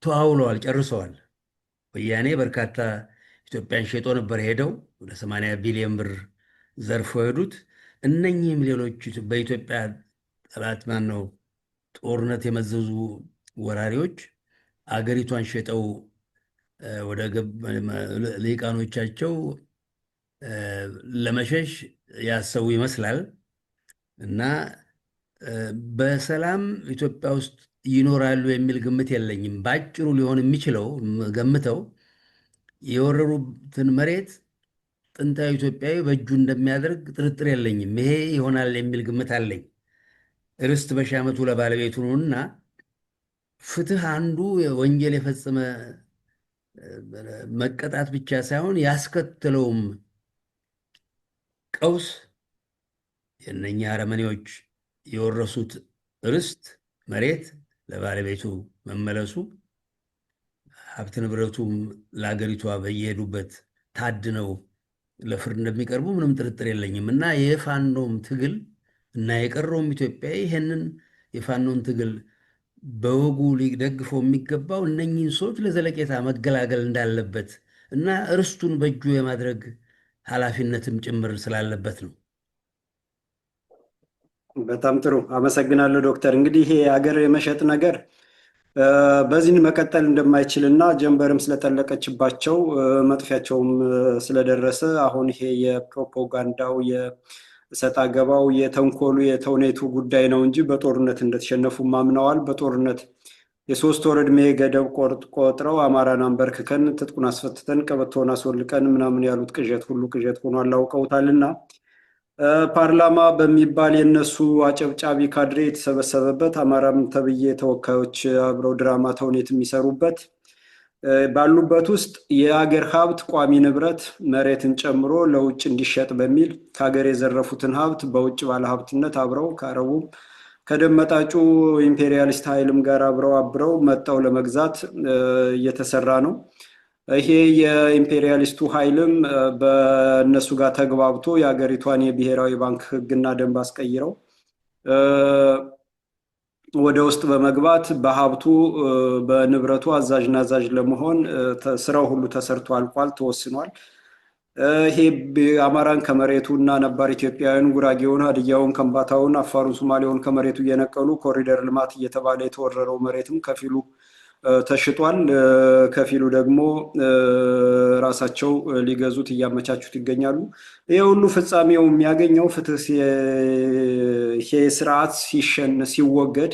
ተዋውለዋል፣ ጨርሰዋል። ወያኔ በርካታ ኢትዮጵያን ሸጦ ነበር ሄደው ወደ 80 ቢሊዮን ብር ዘርፎ ሄዱት። እነኚህም ሌሎች በኢትዮጵያ ጠላት ማነው ጦርነት የመዘዙ ወራሪዎች አገሪቷን ሸጠው ወደ ልሂቃኖቻቸው ለመሸሽ ያሰቡ ይመስላል እና በሰላም ኢትዮጵያ ውስጥ ይኖራሉ የሚል ግምት የለኝም። በአጭሩ ሊሆን የሚችለው ገምተው የወረሩትን መሬት ጥንታዊ ኢትዮጵያዊ በእጁ እንደሚያደርግ ጥርጥር የለኝም። ይሄ ይሆናል የሚል ግምት አለኝ። ርስት በሺህ ዓመቱ ለባለቤቱ ነውና ፍትህ አንዱ ወንጀል የፈጸመ መቀጣት ብቻ ሳይሆን ያስከትለውም ቀውስ የእነኛ አረመኔዎች የወረሱት ርስት መሬት ለባለቤቱ መመለሱ ሀብት ንብረቱም ለአገሪቷ በየሄዱበት ታድነው ለፍርድ እንደሚቀርቡ ምንም ጥርጥር የለኝም እና የፋኖም ትግል እና የቀረውም ኢትዮጵያዊ ይህንን የፋኖን ትግል በወጉ ሊደግፈው የሚገባው እነኚህን ሰዎች ለዘለቄታ መገላገል እንዳለበት እና ርስቱን በእጁ የማድረግ ኃላፊነትም ጭምር ስላለበት ነው። በጣም ጥሩ አመሰግናለሁ ዶክተር። እንግዲህ ይሄ ሀገር የመሸጥ ነገር በዚህን መቀጠል እንደማይችል እና ጀንበርም ስለጠለቀችባቸው መጥፊያቸውም ስለደረሰ አሁን ይሄ የፕሮፓጋንዳው የሰጣ ገባው የተንኮሉ የተውኔቱ ጉዳይ ነው እንጂ በጦርነት እንደተሸነፉ ማምነዋል። በጦርነት የሶስት ወር ዕድሜ ገደብ ቆጥረው አማራን አንበርክከን ትጥቁን አስፈትተን ቀበቶውን አስወልቀን ምናምን ያሉት ቅዠት ሁሉ ቅዠት ሆኖ አላውቀውታልና ፓርላማ በሚባል የነሱ አጨብጫቢ ካድሬ የተሰበሰበበት አማራም ተብዬ ተወካዮች አብረው ድራማ ተውኔት የሚሰሩበት ባሉበት ውስጥ የአገር ሀብት ቋሚ ንብረት መሬትን ጨምሮ ለውጭ እንዲሸጥ በሚል ከሀገር የዘረፉትን ሀብት በውጭ ባለሀብትነት አብረው ከአረቡም ከደመጣጩ ኢምፔሪያሊስት ኃይልም ጋር አብረው መጠው ለመግዛት እየተሰራ ነው። ይሄ የኢምፔሪያሊስቱ ኃይልም በእነሱ ጋር ተግባብቶ የሀገሪቷን የብሔራዊ ባንክ ሕግና ደንብ አስቀይረው ወደ ውስጥ በመግባት በሀብቱ በንብረቱ አዛዥ ናዛዥ ለመሆን ስራው ሁሉ ተሰርቶ አልቋል፣ ተወስኗል። ይሄ አማራን ከመሬቱ እና ነባር ኢትዮጵያውያን ጉራጌውን፣ ሀዲያውን፣ ከምባታውን፣ አፋሩን፣ ሶማሌውን ከመሬቱ እየነቀሉ ኮሪደር ልማት እየተባለ የተወረረው መሬትም ከፊሉ ተሽጧል። ከፊሉ ደግሞ ራሳቸው ሊገዙት እያመቻቹት ይገኛሉ። ይህ ሁሉ ፍጻሜው የሚያገኘው ፍትህ ይሄ ስርዓት ሲወገድ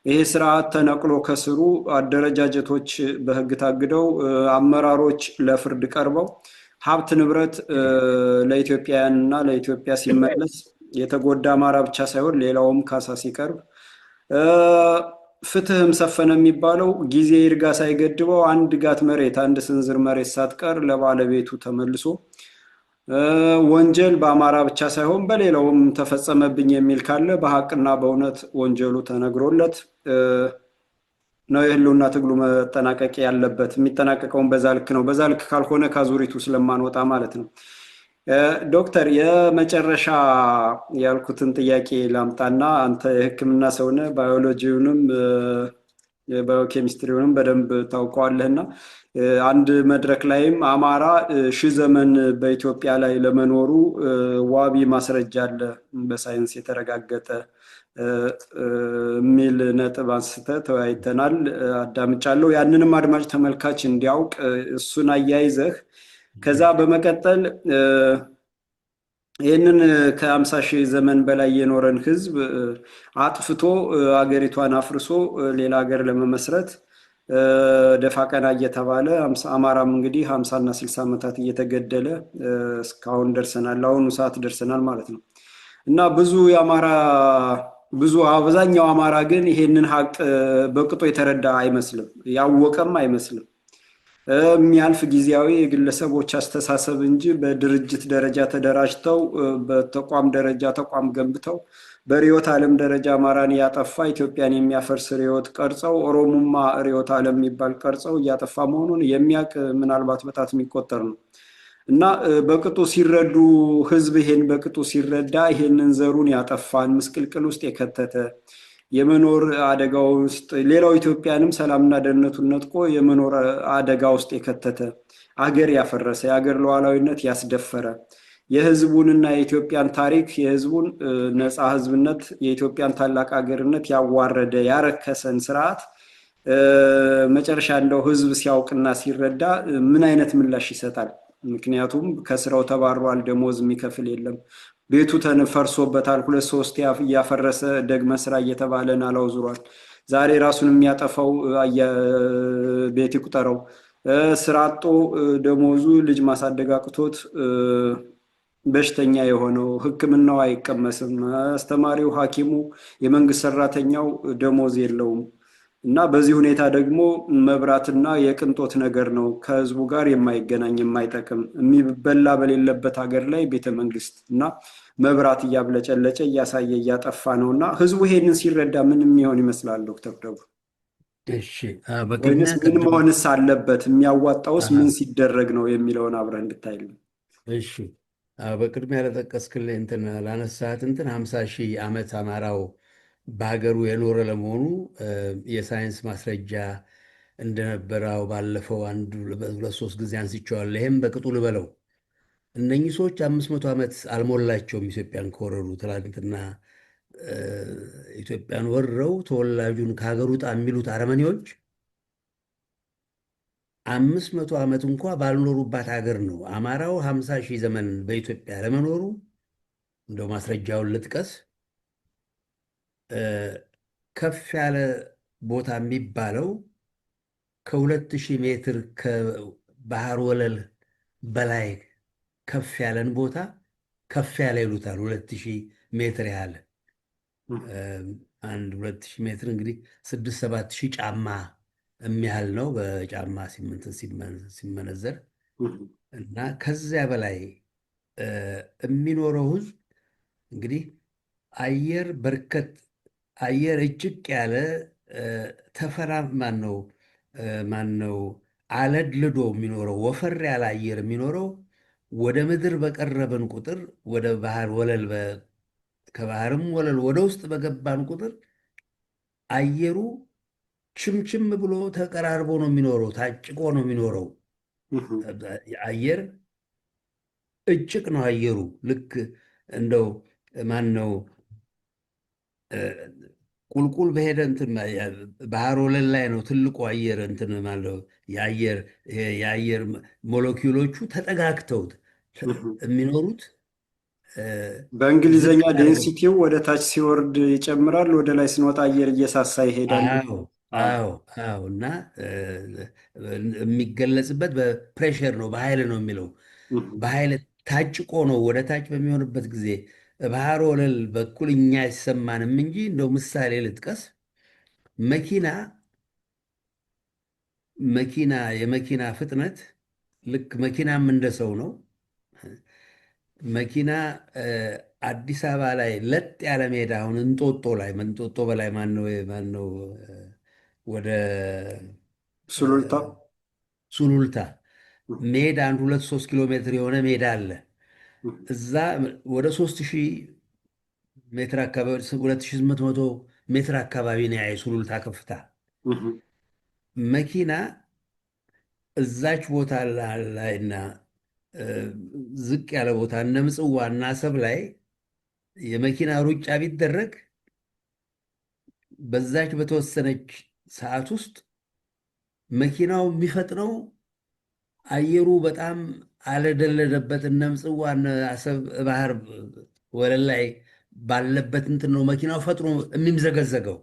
ይሄ ስርዓት ተነቅሎ ከስሩ አደረጃጀቶች በህግ ታግደው አመራሮች ለፍርድ ቀርበው ሀብት ንብረት ለኢትዮጵያውያን እና ለኢትዮጵያ ሲመለስ የተጎዳ አማራ ብቻ ሳይሆን ሌላውም ካሳ ሲቀርብ ፍትህም ሰፈነ የሚባለው ጊዜ ይርጋ ሳይገድበው አንድ ጋት መሬት አንድ ስንዝር መሬት ሳትቀር ለባለቤቱ ተመልሶ ወንጀል በአማራ ብቻ ሳይሆን በሌላውም ተፈጸመብኝ የሚል ካለ በሀቅና በእውነት ወንጀሉ ተነግሮለት ነው የህልውና ትግሉ መጠናቀቅ ያለበት። የሚጠናቀቀውን በዛ ልክ ነው። በዛ ልክ ካልሆነ ከአዙሪቱ ስለማንወጣ ማለት ነው። ዶክተር የመጨረሻ ያልኩትን ጥያቄ ላምጣና አንተ የህክምና ሰውነ ባዮሎጂውንም ባዮኬሚስትሪውንም በደንብ ታውቀዋለህና አንድ መድረክ ላይም አማራ ሺህ ዘመን በኢትዮጵያ ላይ ለመኖሩ ዋቢ ማስረጃ አለ በሳይንስ የተረጋገጠ የሚል ነጥብ አንስተህ ተወያይተናል፣ አዳምጫለሁ። ያንንም አድማጭ ተመልካች እንዲያውቅ እሱን አያይዘህ ከዛ በመቀጠል ይህንን ከ50 ሺህ ዘመን በላይ የኖረን ህዝብ አጥፍቶ አገሪቷን አፍርሶ ሌላ ሀገር ለመመስረት ደፋ ቀና እየተባለ አማራም እንግዲህ 50 እና 60 ዓመታት እየተገደለ እስካሁን ደርሰናል። ለአሁኑ ሰዓት ደርሰናል ማለት ነው እና አብዛኛው አማራ ግን ይሄንን ሀቅ በቅጦ የተረዳ አይመስልም፣ ያወቀም አይመስልም። የሚያልፍ ጊዜያዊ የግለሰቦች አስተሳሰብ እንጂ በድርጅት ደረጃ ተደራጅተው በተቋም ደረጃ ተቋም ገንብተው በርዕዮተ ዓለም ደረጃ አማራን ያጠፋ ኢትዮጵያን የሚያፈርስ ርዕዮት ቀርጸው ኦሮሙማ ርዕዮተ ዓለም የሚባል ቀርጸው እያጠፋ መሆኑን የሚያውቅ ምናልባት በጣት የሚቆጠር ነው እና በቅጡ ሲረዱ ህዝብ ይሄን በቅጡ ሲረዳ ይሄንን ዘሩን ያጠፋን ምስቅልቅል ውስጥ የከተተ የመኖር አደጋ ውስጥ ሌላው ኢትዮጵያንም ሰላምና ደህንነቱን ነጥቆ የመኖር አደጋ ውስጥ የከተተ አገር ያፈረሰ የአገር ሉዓላዊነት ያስደፈረ የህዝቡንና የኢትዮጵያን ታሪክ የህዝቡን ነፃ ህዝብነት የኢትዮጵያን ታላቅ አገርነት ያዋረደ ያረከሰን ስርዓት መጨረሻ እንደው ህዝብ ሲያውቅና ሲረዳ ምን አይነት ምላሽ ይሰጣል? ምክንያቱም ከስራው ተባሯል፣ ደሞዝ የሚከፍል የለም፣ ቤቱ ፈርሶበታል፣ 2-3 እያፈረሰ ደግመ ስራ እየተባለ ናላው ዙሯል። ዛሬ ራሱን የሚያጠፋው ቤት ይቁጠረው፣ ስራ አጦ ደሞዙ ልጅ ማሳደግ አቅቶት በሽተኛ የሆነው ሕክምናው አይቀመስም፣ አስተማሪው፣ ሐኪሙ፣ የመንግስት ሰራተኛው ደሞዝ የለውም እና በዚህ ሁኔታ ደግሞ መብራትና የቅንጦት ነገር ነው፣ ከህዝቡ ጋር የማይገናኝ የማይጠቅም የሚበላ በሌለበት ሀገር ላይ ቤተ መንግስት እና መብራት እያብለጨለጨ እያሳየ እያጠፋ ነው እና ህዝቡ ይሄንን ሲረዳ ምን የሚሆን ይመስላል ዶክተር ደብሩ? ወይንስ ምን መሆንስ አለበት? የሚያዋጣውስ ምን ሲደረግ ነው የሚለውን አብረህ እንድታይልን። እሺ፣ በቅድሚያ ለጠቀስክልህ እንትን ላነሳት እንትን 50 ሺህ ዓመት አማራው በሀገሩ የኖረ ለመሆኑ የሳይንስ ማስረጃ እንደነበረው ባለፈው 1-2-3 ጊዜ አንስቼዋለሁ። ይህም በቅጡ ልበለው እነኚህ ሰዎች 500 ዓመት አልሞላቸውም ኢትዮጵያን ከወረሩ። ትላንትና እ፣ ኢትዮጵያን ወርረው ተወላጁን ከሀገር ውጣ የሚሉት አረመኔዎች 500 ዓመት እንኳ ባልኖሩባት ሀገር ነው። አማራው 50 ሺህ ዘመን በኢትዮጵያ ለመኖሩ እንደው ማስረጃውን ልጥቀስ። እ፣ ከፍ ያለ ቦታ የሚባለው ከ2000 ሜትር ከባህር ወለል በላይ ከፍ ያለን ቦታ ከፍ ያለ ይሉታል። 2000 ሜትር ያህል አንድ 2000 ሜትር እንግዲህ 6-7 ሺህ ጫማ የሚያህል ነው በጫማ ሲመነዘር እና ከዚያ በላይ የሚኖረው ህዝብ እንግዲህ አየር በርከት አየር እጭቅ ያለ ተፈራ ማን ነው አለድልዶ የሚኖረው ወፈር ያለ አየር የሚኖረው ወደ ምድር በቀረበን ቁጥር ወደ ባህር ወለል ከባህርም ወለል ወደ ውስጥ በገባን ቁጥር አየሩ ችምችም ብሎ ተቀራርቦ ነው የሚኖረው፣ ታጭቆ ነው የሚኖረው። አየር እጭቅ ነው አየሩ። ልክ እንደው ማን ነው ቁልቁል በሄደ እንትን ባህር ወለል ላይ ነው ትልቁ አየር እንትን ማለት የአየር ሞለኪውሎቹ ተጠጋግተው የሚኖሩት። በእንግሊዘኛ ዝቅ ያለ ዴንሲቲው ወደ ታች ሲወርድ ይጨምራል፣ ወደ ላይ ስንወጣ አየር እየሳሳ ይሄዳል። አዎ አዎ አዎ። እና የሚገለጽበት በፕሬሸር ነው፣ በኃይል ነው የሚለው። በኃይል ታጭቆ ነው ወደ ታች በሚሆንበት ጊዜ ባህር ወለል በኩል እኛ አይሰማንም እንጂ እንደው ምሳሌ ልጥቀስ። መኪና የመኪና ፍጥነት ልክ መኪናም እንደ ሰው ነው። መኪና አዲስ አበባ ላይ ለጥ ያለ ሜዳ አሁን እንጦጦ በላይ ማነው ወደ ሱሉልታ ሱሉልታ ሜዳ 1-2-3 ኪሎ ሜትር የሆነ ሜዳ አለ። እዛ ወደ 3000 ሜትር አካባቢ 2800 ሜትር አካባቢ ነው የሱሉልታ ከፍታ። መኪና እዛች ቦታ ላይና ዝቅ ያለ ቦታ እነ ምጽዋ እና አሰብ ላይ የመኪና ሩጫ ቢደረግ በዛች በተወሰነች ሰዓት ውስጥ መኪናው የሚፈጥነው አየሩ በጣም አለደለደበት እነ ምጽዋ እነ አሰብ ባህር ወለል ላይ ባለበት እንትን ነው መኪናው ፈጥኖ የሚምዘገዘገው።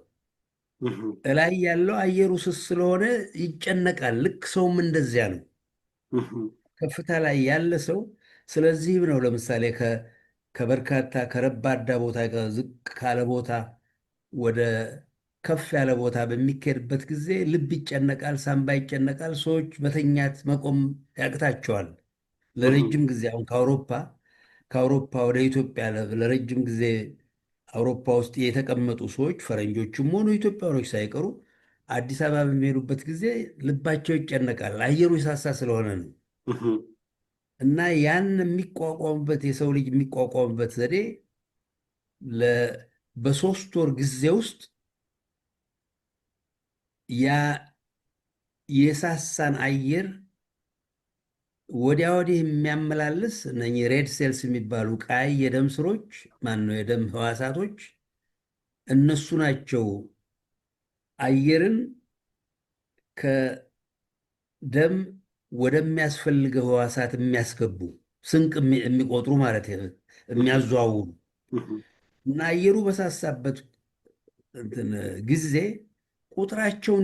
እላይ ያለው አየሩ ስስ ስለሆነ ይጨነቃል። ልክ ሰውም እንደዚያ ነው፣ ከፍታ ላይ ያለ ሰው። ስለዚህም ነው ለምሳሌ ከበርካታ ከረባዳ ቦታ ዝቅ ካለ ቦታ ወደ ከፍ ያለ ቦታ በሚካሄድበት ጊዜ ልብ ይጨነቃል፣ ሳምባ ይጨነቃል። ሰዎች መተኛት መቆም ያቅታቸዋል ለረጅም ጊዜ። አሁን ከአውሮፓ ወደ ኢትዮጵያ ለረጅም ጊዜ አውሮፓ ውስጥ የተቀመጡ ሰዎች ፈረንጆችም ሆኑ ኢትዮጵያኖች ሳይቀሩ አዲስ አበባ በሚሄዱበት ጊዜ ልባቸው ይጨነቃል፣ አየሩ ይሳሳ ስለሆነ ነው። እና ያን የሚቋቋሙበት የሰው ልጅ የሚቋቋሙበት ዘዴ በ3 ወር ጊዜ ውስጥ ያ የሳሳን አየር ወዲያ ወዲህ የሚያመላልስ እነኚህ ሬድ ሴልስ የሚባሉ ቀይ የደም ስሮች ማነው የደም ህዋሳቶች እነሱ ናቸው አየርን ከደም ወደሚያስፈልገው ህዋሳት የሚያስገቡ ስንቅ የሚቆጥሩ ማለት የሚያዘዋውሩ። እና አየሩ በሳሳበት ጊዜ ቁጥራቸው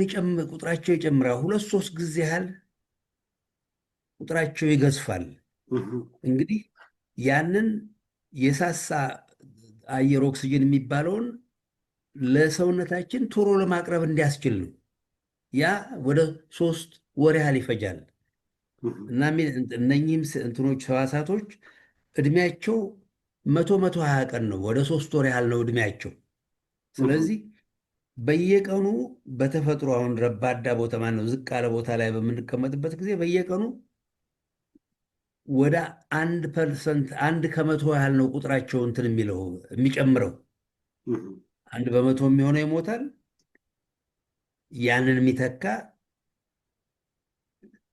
ይጨምራል። 2-3 ጊዜ ያህል ቁጥራቸው ይገዝፋል። እንግዲህ ያንን የሳሳ አየር ኦክስጅን የሚባለውን ለሰውነታችን ቶሎ ለማቅረብ እንዲያስችል ነው። ያ ወደ 3 ወር ያህል ይፈጃል። እና እነኚህም እንትኖች ህዋሳቶች እድሜያቸው 120 ቀን ነው። ወደ 3 ወር ያህል ነው እድሜያቸው። ስለዚህ በየቀኑ በተፈጥሮ አሁን ረባዳ ቦታ ማነው ዝቅ ያለ ቦታ ላይ በምንቀመጥበት ጊዜ በየቀኑ ወደ 1% 1% ያህል ነው ቁጥራቸው እንትን የሚጨምረው። 1% የሚሆነው ይሞታል። ያንን የሚተካ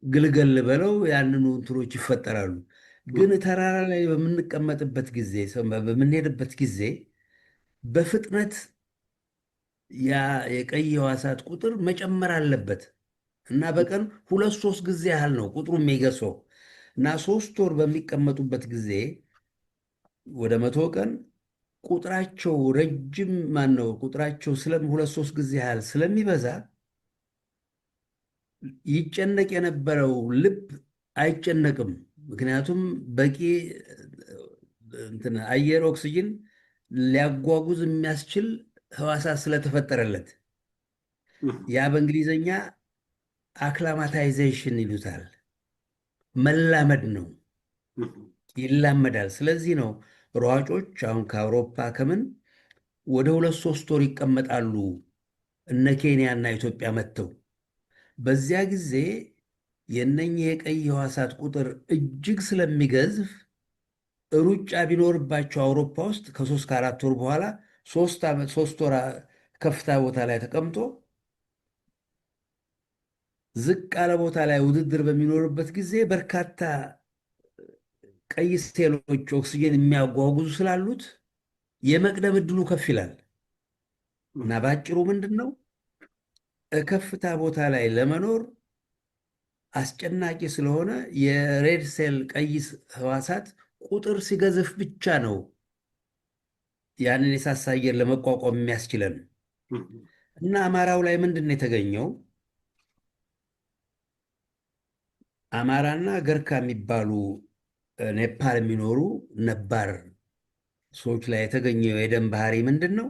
ግልገል በለው ያንኑ እንትኖች ይፈጠራሉ። ግን ተራራ ላይ በምንቀመጥበት ጊዜ በምንሄድበት ጊዜ በፍጥነት ያ የቀይ ሕዋሳት ቁጥር መጨመር አለበት እና በቀን 2-3 ጊዜ ያህል ነው ቁጥሩ የሚገሰው እና 3 ወር በሚቀመጡበት ጊዜ ወደ 100 ቀን ቁጥራቸው ረጅም ነው ቁጥራቸው 2-3 ጊዜ ያህል ስለሚበዛ ይጨነቅ የነበረው ልብ አይጨነቅም። ምክንያቱም በቂ አየር ኦክስጅን ሊያጓጉዝ የሚያስችል ሕዋሳት ስለተፈጠረለት ያ በእንግሊዘኛ አክላማታይዜሽን ይሉታል። መላመድ ነው፣ ይላመዳል። ስለዚህ ነው ሯጮች አሁን ከአውሮፓ ከምን ወደ 2-3 ወር ይቀመጣሉ እነ ኬንያ እና ኢትዮጵያ መጥተው። በዚያ ጊዜ የነኚህ የቀይ ሕዋሳት ቁጥር እጅግ ስለሚገዝፍ ሩጫ ቢኖርባቸው አውሮፓ ውስጥ ከ3-4 ወር በኋላ 3 ወር ከፍታ ቦታ ላይ ተቀምጦ ዝቅ ያለ ቦታ ላይ ውድድር በሚኖርበት ጊዜ በርካታ ቀይ ሴሎች ኦክስጅን የሚያጓጉዙ ስላሉት የመቅደም እድሉ ከፍ ይላል እና በአጭሩ ምንድን ነው ከፍታ ቦታ ላይ ለመኖር አስጨናቂ ስለሆነ የሬድ ሴል ቀይ ሕዋሳት ቁጥር ሲገዝፍ ብቻ ነው ያንን የሳሳ አየር ለመቋቋም የሚያስችለን እና አማራው ላይ ምንድን ነው የተገኘው? አማራና ገርካ የሚባሉ ኔፓል የሚኖሩ ነባር ሰዎች ላይ የተገኘው የደም ባህሪ ምንድን ነው?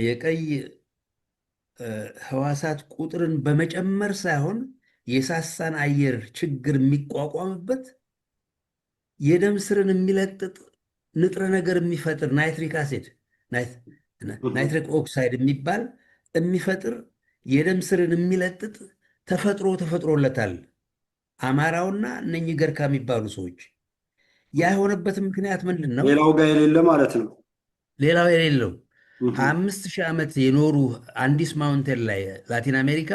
የቀይ ሕዋሳት ቁጥርን በመጨመር ሳይሆን የሳሳን አየር ችግር የሚቋቋምበት የደም ስርን የሚለጥጥ ንጥረ ነገር የሚፈጥር ናይትሪክ አሲድ ናይትሪክ ኦክሳይድ የሚባል የሚፈጥር የደም ስርን የሚለጥጥ ተፈጥሮለታል አማራውና እነኚህ ገርካ የሚባሉ ሰዎች። ያ የሆነበትን ምክንያት ምንድን ነው? ሌላው ጋር የሌለ ማለት ነው። ሌላው የሌለው 25,000 ዓመት የኖሩ አንዲስ ማውንቴን ላይ ላቲን አሜሪካ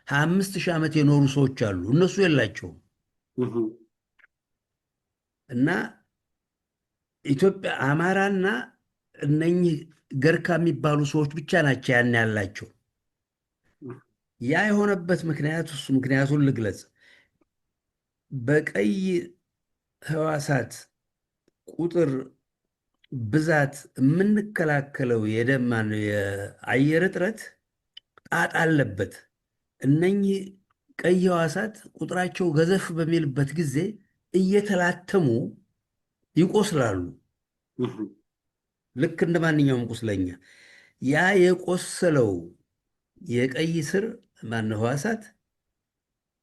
25,000 ዓመት የኖሩ ሰዎች አሉ። እነሱ የላቸውም እና ኢትዮጵያ አማራና እነኚህ ገርካ የሚባሉ ሰዎች ብቻ ናቸው ያን ያላቸው። ያ የሆነበት ምክንያቱን ልግለጽ። በቀይ ሕዋሳት ቁጥር ብዛት የምንከላከለው የአየር እጥረት ጣጣ አለበት። እነኚህ ቀይ ሕዋሳት ቁጥራቸው ገዘፍ በሚልበት ጊዜ እየተላተሙ ይቆስላሉ፣ ልክ እንደ ማንኛውም ቁስለኛ። ያ የቆሰለው የቀይ ስር ሕዋሳት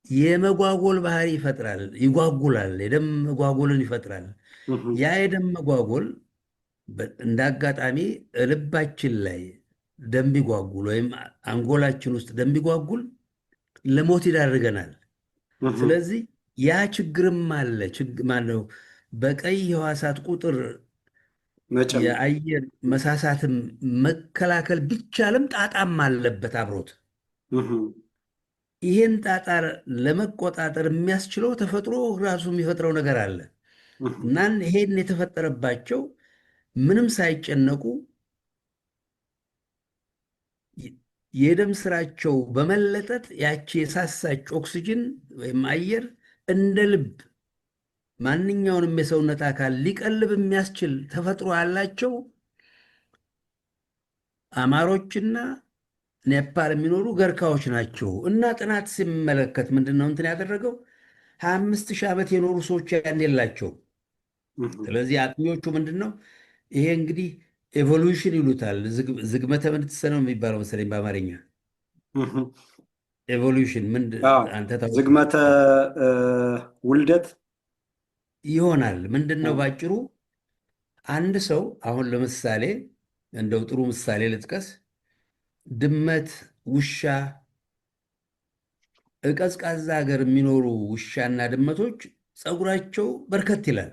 የመጓጎል ባህሪ ይፈጥራል፣ ይጓጉላል፣ የደም መጓጎልን ይፈጥራል። ያ የደም መጓጎል እንደ አጋጣሚ ልባችን ላይ ደም ቢጓጉል ወይም አንጎላችን ውስጥ ደም ቢጓጉል ለሞት ይዳርገናል። ስለዚህ ያ ችግርም አለ። ማነው በቀይ ሕዋሳት ቁጥር የአየር መሳሳትም መከላከል ቢቻልም ጣጣም አለበት አብሮት። ይህን ጣጣ ለመቆጣጠር የሚያስችለው ተፈጥሮ ራሱ የሚፈጥረው ነገር አለ እና ይሄን የተፈጠረባቸው ምንም ሳይጨነቁ የደም ስራቸው በመለጠጥ ያቺ የሳሳች ኦክስጅን ወይም አየር እንደ ልብ ማንኛውንም የሰውነት አካል ሊቀልብ የሚያስችል ተፈጥሮ ያላቸው አማሮችና ኔፓል የሚኖሩ ገርካዎች ናቸው። እና ጥናት ሲመለከት ምንድን ነው እንትን ያደረገው 25,000 ዓመት የኖሩ ሰዎች ያን የላቸው። ስለዚህ አጥኚዎቹ ምንድን ነው ይሄ እንግዲህ ኤቮሉሽን ይሉታል። ዝግመተ ምንትሰ ነው የሚባለው መሰለኝ በአማርኛ ኤቮሉሽን ዝግመተ ውልደት ይሆናል። ምንድን ነው ባጭሩ አንድ ሰው አሁን ለምሳሌ እንደው ጥሩ ምሳሌ ልጥቀስ። ድመት፣ ውሻ፣ ቀዝቃዛ ሀገር የሚኖሩ ውሻና ድመቶች ፀጉራቸው በርከት ይላል።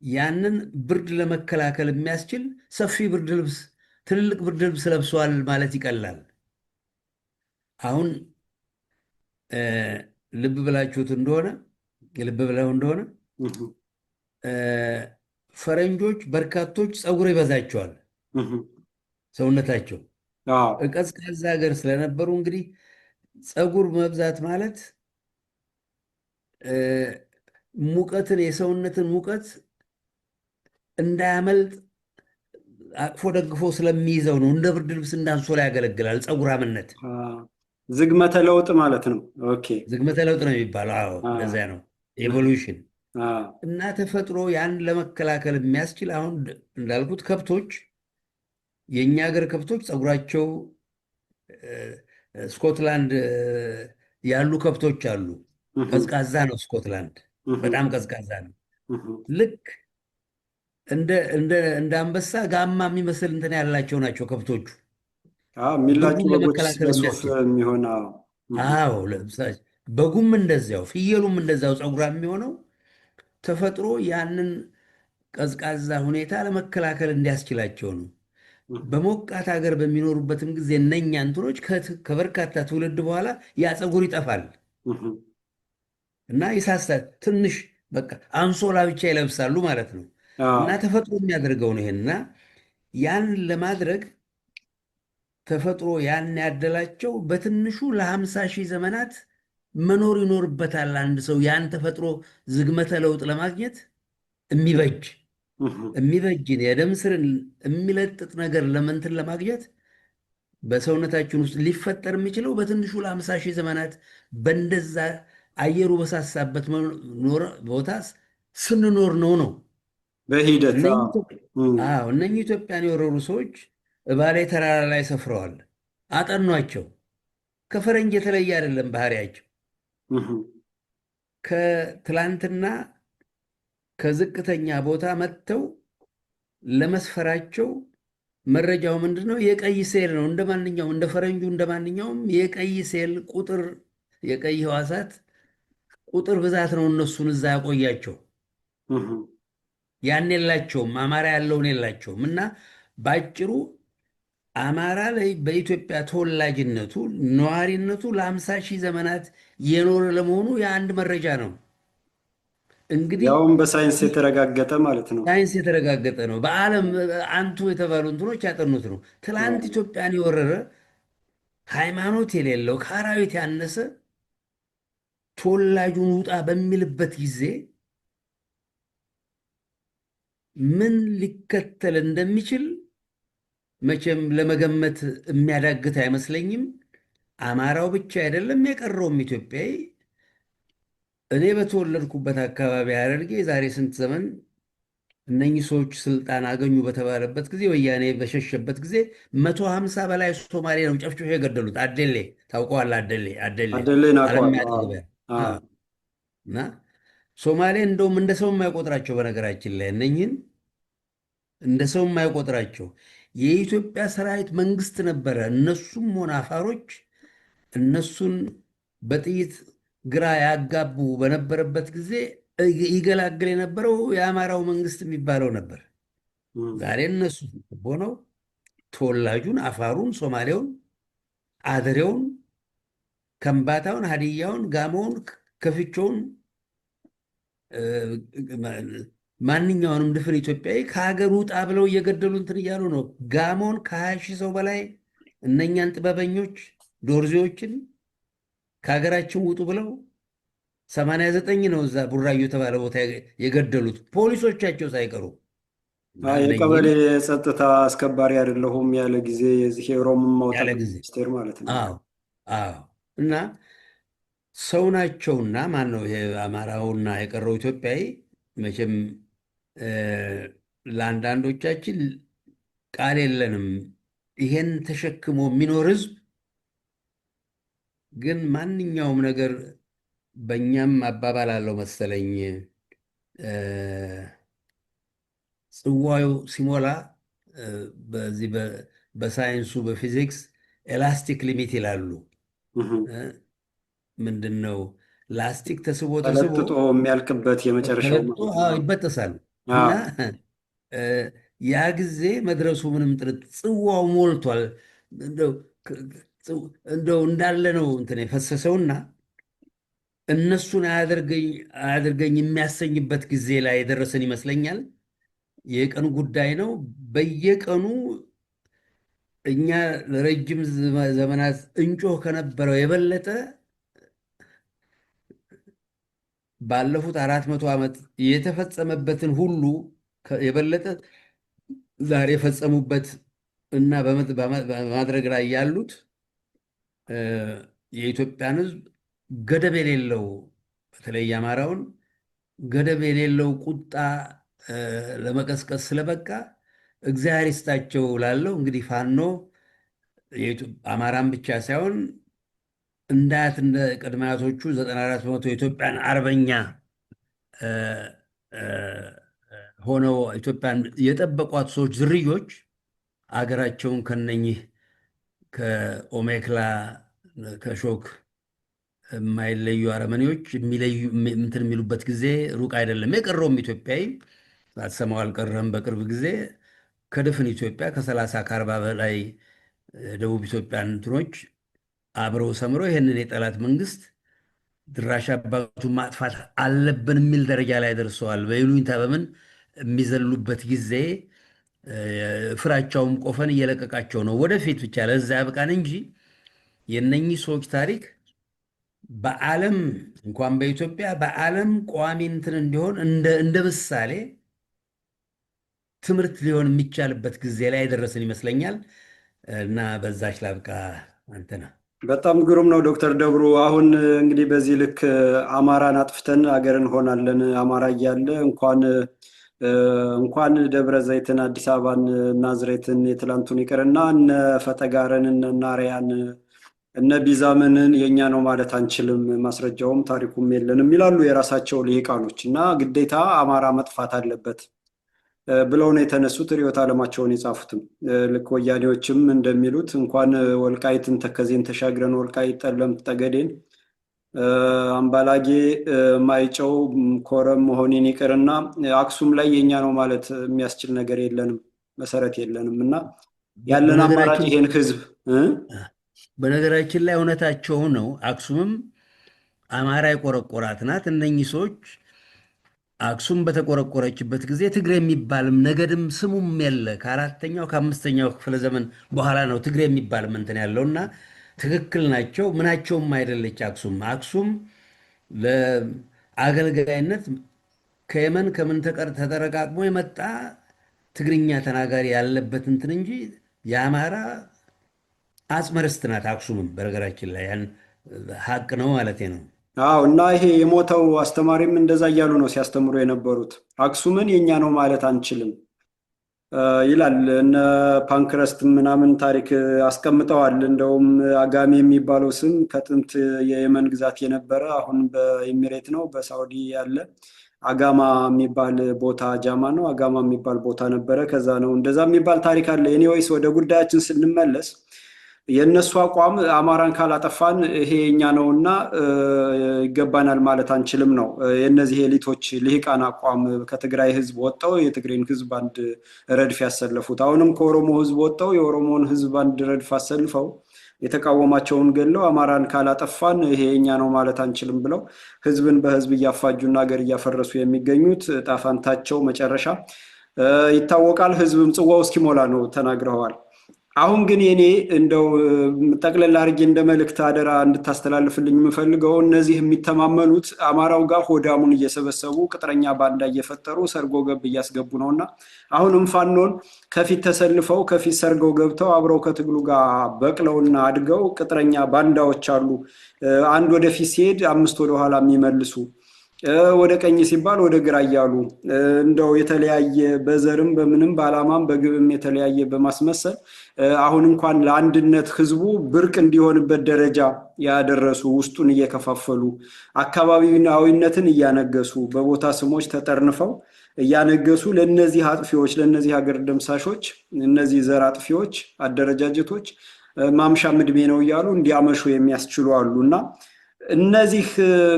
ያንን ብርድ ለመከላከል የሚያስችል ሰፊ ብርድ ልብስ፣ ትልልቅ ብርድ ልብስ ለብሰዋል ማለት ይቀላል። አሁን ልብ ብላችሁት እንደሆነ ልብ ብለው እንደሆነ እህ፣ እ፣ ፈረንጆች በርካቶች ፀጉር ይበዛቸዋል እህ። ሰውነታቸው አዎ ቀዝቃዛ ሀገር ስለነበሩ እንግዲህ ፀጉር መብዛት ማለት እ፣ ሙቀትን የሰውነትን ሙቀት እንዳያመልጥ አቅፎ ደግፎ ስለሚይዘው ነው። እንደ ብርድ ልብስ እንዳንሶላ ያገለግላል። ፀጉራምነት አ፣ ዝግመተ ለውጥ ማለት ነው። ኦኬ። ዝግመተ ለውጥ ነው የሚባለው። አዎ አ፣ እንደዚያ ነው እህ፣ ኤቮሉሽን። አ፣ እና ተፈጥሮ ያን ለመከላከል የሚያስችል አሁን እንዳልኩት ከብቶች የእኛ ሀገር ከብቶች ፀጉራቸው ስኮትላንድ ያሉ ከብቶች አሉ። እህ፣ ቀዝቃዛ ነው ስኮትላንድ፣ እህ፣ በጣም ቀዝቃዛ ነው። እህ። ልክ እንደ አንበሳ ጋማ የሚመስል እንትን ያላቸው ናቸው ከብቶቹ የሚላጩ ብርዱን በጎች ለመከላከል ለሱፍ የሚያስችል። የሚሆን አዎ። እህ፣ አዎ ለምሳሌ በጉም እንደዚያው ፍየሉም እንደዚያው ፀጉራም የሚሆነው ተፈጥሮ ያንን ቀዝቃዛ ሁኔታ ለመከላከል እንዲያስችላቸው ነው። እህ፣ በሞቃት ሀገር በሚኖሩበትም ጊዜ እነኛ እንትኖች ከበርካታ ትውልድ በኋላ ያ ፀጉር ይጠፋል እህ። እና ይሳሳል። ትንሽ በቃ አንሶላ ብቻ ይለብሳሉ ማለት ነው። እና አዎ። ተፈጥሮ የሚያደርገው ነው ይሄን እና ያን ለማድረግ ተፈጥሮ ያን ያደላቸው በትንሹ ለ50 ሺህ ዘመናት መኖር ይኖርበታል። አንድ ሰው ያን ተፈጥሮ ዝግመተ ለውጥ ለማግኘት የሚበጅ እህ፣ የሚበጅን የደም ስርን የሚለጥጥ ነገር ለመንትን ለማግኘት በሰውነታችን ውስጥ ሊፈጠር የሚችለው በትንሹ ለ50 ሺህ ዘመናት በእንደዛ አየሩ በሳሳበት ቦታ ስንኖር ነው። በሂደት አዎ። እነኚህ እህ፣ አዎ እነኚህ ኢትዮጵያን የወረሩ ሰዎች እባሌ ተራራ ላይ ሰፍረዋል። አጠኗቸው። ከፈረንጅ የተለየ አይደለም ባህሪያቸው። እህ። ከትላንትና ከዝቅተኛ ቦታ መጥተው ለመስፈራቸው መረጃው ምንድን ነው? የቀይ ሴል ነው። እንደ ማንኛውም እንደ ፈረንጁ እንደ ማንኛውም የቀይ ሴል ቁጥር የቀይ ህዋሳት ቁጥር ብዛት ነው እነሱን እዛ ያቆያቸው። እህ። ያን የላቸውም። አማራ ያለውን የላቸውም። እና በአጭሩ አማራ ላይ በኢትዮጵያ ተወላጅነቱ ነዋሪነቱ ለ50 ሺህ ዘመናት የኖረ ለመሆኑ የአንድ መረጃ ነው። እንግዲህ ያውም በሳይንስ የተረጋገጠ ማለት ነው። ሳይንስ የተረጋገጠ ነው። በዓለም አንቱ የተባሉ እንትኖች ያጠኑት ነው። ትላንት አዎ። ኢትዮጵያን የወረረ ሃይማኖት የሌለው ከአራዊት ያነሰ ተወላጁን ውጣ በሚልበት ጊዜ ምን ሊከተል እንደሚችል መቼም ለመገመት የሚያዳግት አይመስለኝም። አማራው ብቻ አይደለም፣ የቀረውም ኢትዮጵያዊ እኔ በተወለድኩበት አካባቢ ሐረርጌ የዛሬ ስንት ዘመን እነኚህ ሰዎች ስልጣን አገኙ በተባለበት ጊዜ ወያኔ በሸሸበት ጊዜ 150 በላይ ሶማሌ ነው ጨፍጭፎ የገደሉት። አደሌ ታውቀዋለህ? አደሌ አደሌን አለሚያ አውቀዋለሁ። አዎ። አጠገብ አዎ። አዎ። እና ሶማሌ እንደውም እንደ ሰው የማይቆጥራቸው በነገራችን ላይ እነኝህን እንደ ሰው የማይቆጥራቸው የኢትዮጵያ ሰራዊት መንግስት ነበረ። እነሱም ሆነ አፋሮች እነሱን በጥይት ግራ ያጋቡ በነበረበት ጊዜ ይገላግል የነበረው የአማራው መንግስት የሚባለው ነበር። እህ፣ ዛሬ እነሱ ሆነው ተወላጁን፣ አፋሩን፣ ሶማሌውን፣ አደሬውን፣ ከምባታውን፣ ሀዲያውን፣ ጋሞውን፣ ከፍቾውን ማንኛውንም ድፍን ኢትዮጵያዊ ከሀገር ውጣ ብለው እየገደሉ እንትን እያሉ ነው። ጋሞን ከ20 ሺህ ሰው በላይ እነኛን ጥበበኞች ዶርዜዎችን ከሀገራችን ውጡ ብለው 89 ነው እዛ ቡራዩ የተባለ ቦታ የገደሉት ፖሊሶቻቸው ሳይቀሩ እና የቀበሌ እነኝህን የጸጥታ አስከባሪ አይደለሁም ያለ ጊዜ የዚህ የኦሮሞማው ያለ ጠቅላይ ጊዜ ሚኒስቴር ማለት ነው። አዎ አዎ እና ሰው ናቸውና ማን ነው ይሄ አማራውና የቀረው ኢትዮጵያዊ መቼም እ፣ ለአንዳንዶቻችን ቃል የለንም። ይሄን ተሸክሞ የሚኖር ህዝብ ግን ማንኛውም ነገር በእኛም አባባል አለው መሰለኝ እ፣ ጽዋዩ ሲሞላ በዚህ በሳይንሱ በፊዚክስ ኤላስቲክ ሊሚት ይላሉ። እህ። እ፣ ምንድን ነው ላስቲክ ተስቦ ተስቦ ተለጥጦ የሚያልቅበት የመጨረሻው ተለጥጦ ማለት ነው። ይበጠሳል እና አዎ። እ፣ ያ ጊዜ መድረሱ ምንም ጽዋው ሞልቷል። እንደው እንደው እንዳለ ነው እንትን የፈሰሰውና እነሱን አያድርገኝ የሚያሰኝበት ጊዜ ላይ የደረሰን ይመስለኛል። የቀን ጉዳይ ነው። በየቀኑ እኛ ለረጅም ዘመናት እንጮህ ከነበረው የበለጠ ባለፉት 400 ዓመት የተፈጸመበትን ሁሉ የበለጠ ዛሬ የፈጸሙበት እና በማድረግ ላይ ያሉት የኢትዮጵያን ሕዝብ ገደብ የሌለው በተለይ አማራውን ገደብ የሌለው ቁጣ ለመቀስቀስ ስለበቃ እግዚአብሔር ይስጣቸው ላለው እንግዲህ ፋኖ አማራን ብቻ ሳይሆን እንዳያት እንደ ቅድመ አያቶቹ 94 በመቶ የኢትዮጵያን አርበኛ ሆነው ኢትዮጵያን የጠበቋት ሰዎች ዝርዮች አገራቸውን ከነኚህ ከኦሜክላ ከሾክ የማይለዩ አረመኔዎች እንትን የሚሉበት ጊዜ ሩቅ አይደለም። የቀረውም ኢትዮጵያዊ ሳትሰማው አልቀረም። በቅርብ ጊዜ ከድፍን ኢትዮጵያ ከ30 ከ40 በላይ ደቡብ ኢትዮጵያን እንትኖች አብረው ሰምረው ይህንን የጠላት መንግስት ድራሽ አባቱን ማጥፋት አለብን የሚል ደረጃ ላይ ደርሰዋል። በይሉኝታ በምን የሚዘሉበት ጊዜ ፍራቻውም ቆፈን እየለቀቃቸው ነው። ወደፊት ብቻ ለዛ ያብቃን እንጂ የነኚህ ሰዎች ታሪክ በዓለም እንኳን በኢትዮጵያ በዓለም ቋሚ እንትን እንዲሆን እንደ ምሳሌ ትምህርት ሊሆን የሚቻልበት ጊዜ ላይ የደረስን ይመስለኛል። እና በዛች ላብቃ። አንተና በጣም ግሩም ነው ዶክተር ደብሩ። አሁን እንግዲህ በዚህ ልክ አማራን አጥፍተን አገር እንሆናለን አማራ እያለ እንኳን ደብረ ዘይትን፣ አዲስ አበባን፣ ናዝሬትን የትላንቱን ይቅርና እነ ፈጠጋረን እነ ናርያን እነ ቢዛምንን የእኛ ነው ማለት አንችልም፣ ማስረጃውም ታሪኩም የለንም ይላሉ የራሳቸው ልሂቃኖች። እና ግዴታ አማራ መጥፋት አለበት ብለው ነው የተነሱት። ርዕዮተ ዓለማቸውን የጻፉትም ልክ ወያኔዎችም እንደሚሉት እንኳን ወልቃይትን ተከዜን ተሻግረን ወልቃይት፣ ጠለምት፣ ጠገዴን፣ አምባላጌ፣ ማይጨው፣ ኮረም መሆኔን ይቅርና አክሱም ላይ የእኛ ነው ማለት የሚያስችል ነገር የለንም፣ መሰረት የለንም። እና ያለን አማራጭ ይሄን ህዝብ በነገራችን ላይ እውነታቸው ነው። አክሱምም አማራ የቆረቆራት ናት። እነኚህ ሰዎች አክሱም በተቆረቆረችበት ጊዜ ትግሬ የሚባልም ነገድም ስሙም የለ። ከ4ኛው ከ5ኛው ክፍለ ዘመን በኋላ ነው ትግሬ የሚባልም እንትን ያለውና ትክክል ናቸው። ምናቸውም አይደለች አክሱም። አክሱም ለአገልጋይነት ከየመን ከምን ተጠረቃቅሞ የመጣ ትግርኛ ተናጋሪ ያለበት እንትን እንጂ የአማራ አጽመ ርስት ናት። አክሱምም በነገራችን ላይ ያን ሀቅ ነው ማለት ነው። አዎ። እና ይሄ የሞተው አስተማሪም እንደዛ እያሉ ነው ሲያስተምሩ የነበሩት። አክሱምን የኛ ነው ማለት አንችልም ይላል። እነ ፓንክረስት ምናምን ታሪክ አስቀምጠዋል። እንደውም አጋሜ የሚባለው ስም ከጥንት የየመን ግዛት የነበረ አሁን በኤሚሬት ነው በሳውዲ ያለ አጋማ የሚባል ቦታ ጃማ ነው አጋማ የሚባል ቦታ ነበረ። ከዛ ነው እንደዛ የሚባል ታሪክ አለ። ኤኒዌይስ ወደ ጉዳያችን ስንመለስ የእነሱ አቋም አማራን ካላጠፋን ይሄ የኛ ነውና ይገባናል ማለት አንችልም ነው የእነዚህ ኤሊቶች ልሂቃን አቋም። ከትግራይ ህዝብ ወጣው የትግሬን ህዝብ አንድ ረድፍ ያሰለፉት፣ አሁንም ከኦሮሞ ህዝብ ወጣው የኦሮሞን ህዝብ አንድ ረድፍ አሰልፈው የተቃወማቸውን ገለው አማራን ካላጠፋን ይሄ የኛ ነው ማለት አንችልም ብለው ህዝብን በህዝብ እያፋጁና ሀገር እያፈረሱ የሚገኙት ጣፋንታቸው መጨረሻ ይታወቃል። ህዝብም ጽዋው እስኪሞላ ነው ተናግረዋል። አሁን ግን የኔ እንደው ጠቅለል አድርጌ እንደ መልእክት አደራ እንድታስተላልፍልኝ የምፈልገው እነዚህ የሚተማመኑት አማራው ጋር ሆዳሙን እየሰበሰቡ ቅጥረኛ ባንዳ እየፈጠሩ ሰርጎ ገብ እያስገቡ ነውና አሁንም ፋኖን ከፊት ተሰልፈው ከፊት ሰርገው ገብተው አብረው ከትግሉ ጋር በቅለውና አድገው ቅጥረኛ ባንዳዎች አሉ። አንድ ወደፊት ሲሄድ 5 ወደ ኋላ የሚመልሱ ወደ ቀኝ ሲባል ወደ ግራ እያሉ እንደው የተለያየ በዘርም በምንም በዓላማም በግብም የተለያየ በማስመሰል አሁን እንኳን ለአንድነት ህዝቡ ብርቅ እንዲሆንበት ደረጃ ያደረሱ ውስጡን እየከፋፈሉ አካባቢያዊነትን እያነገሱ በቦታ ስሞች ተጠርንፈው እያነገሱ ለነዚህ አጥፊዎች ለነዚህ ሀገር ደምሳሾች እነዚህ ዘር አጥፊዎች አደረጃጀቶች ማምሻም ዕድሜ ነው እያሉ እንዲያመሹ የሚያስችሉ አሉና እነዚህ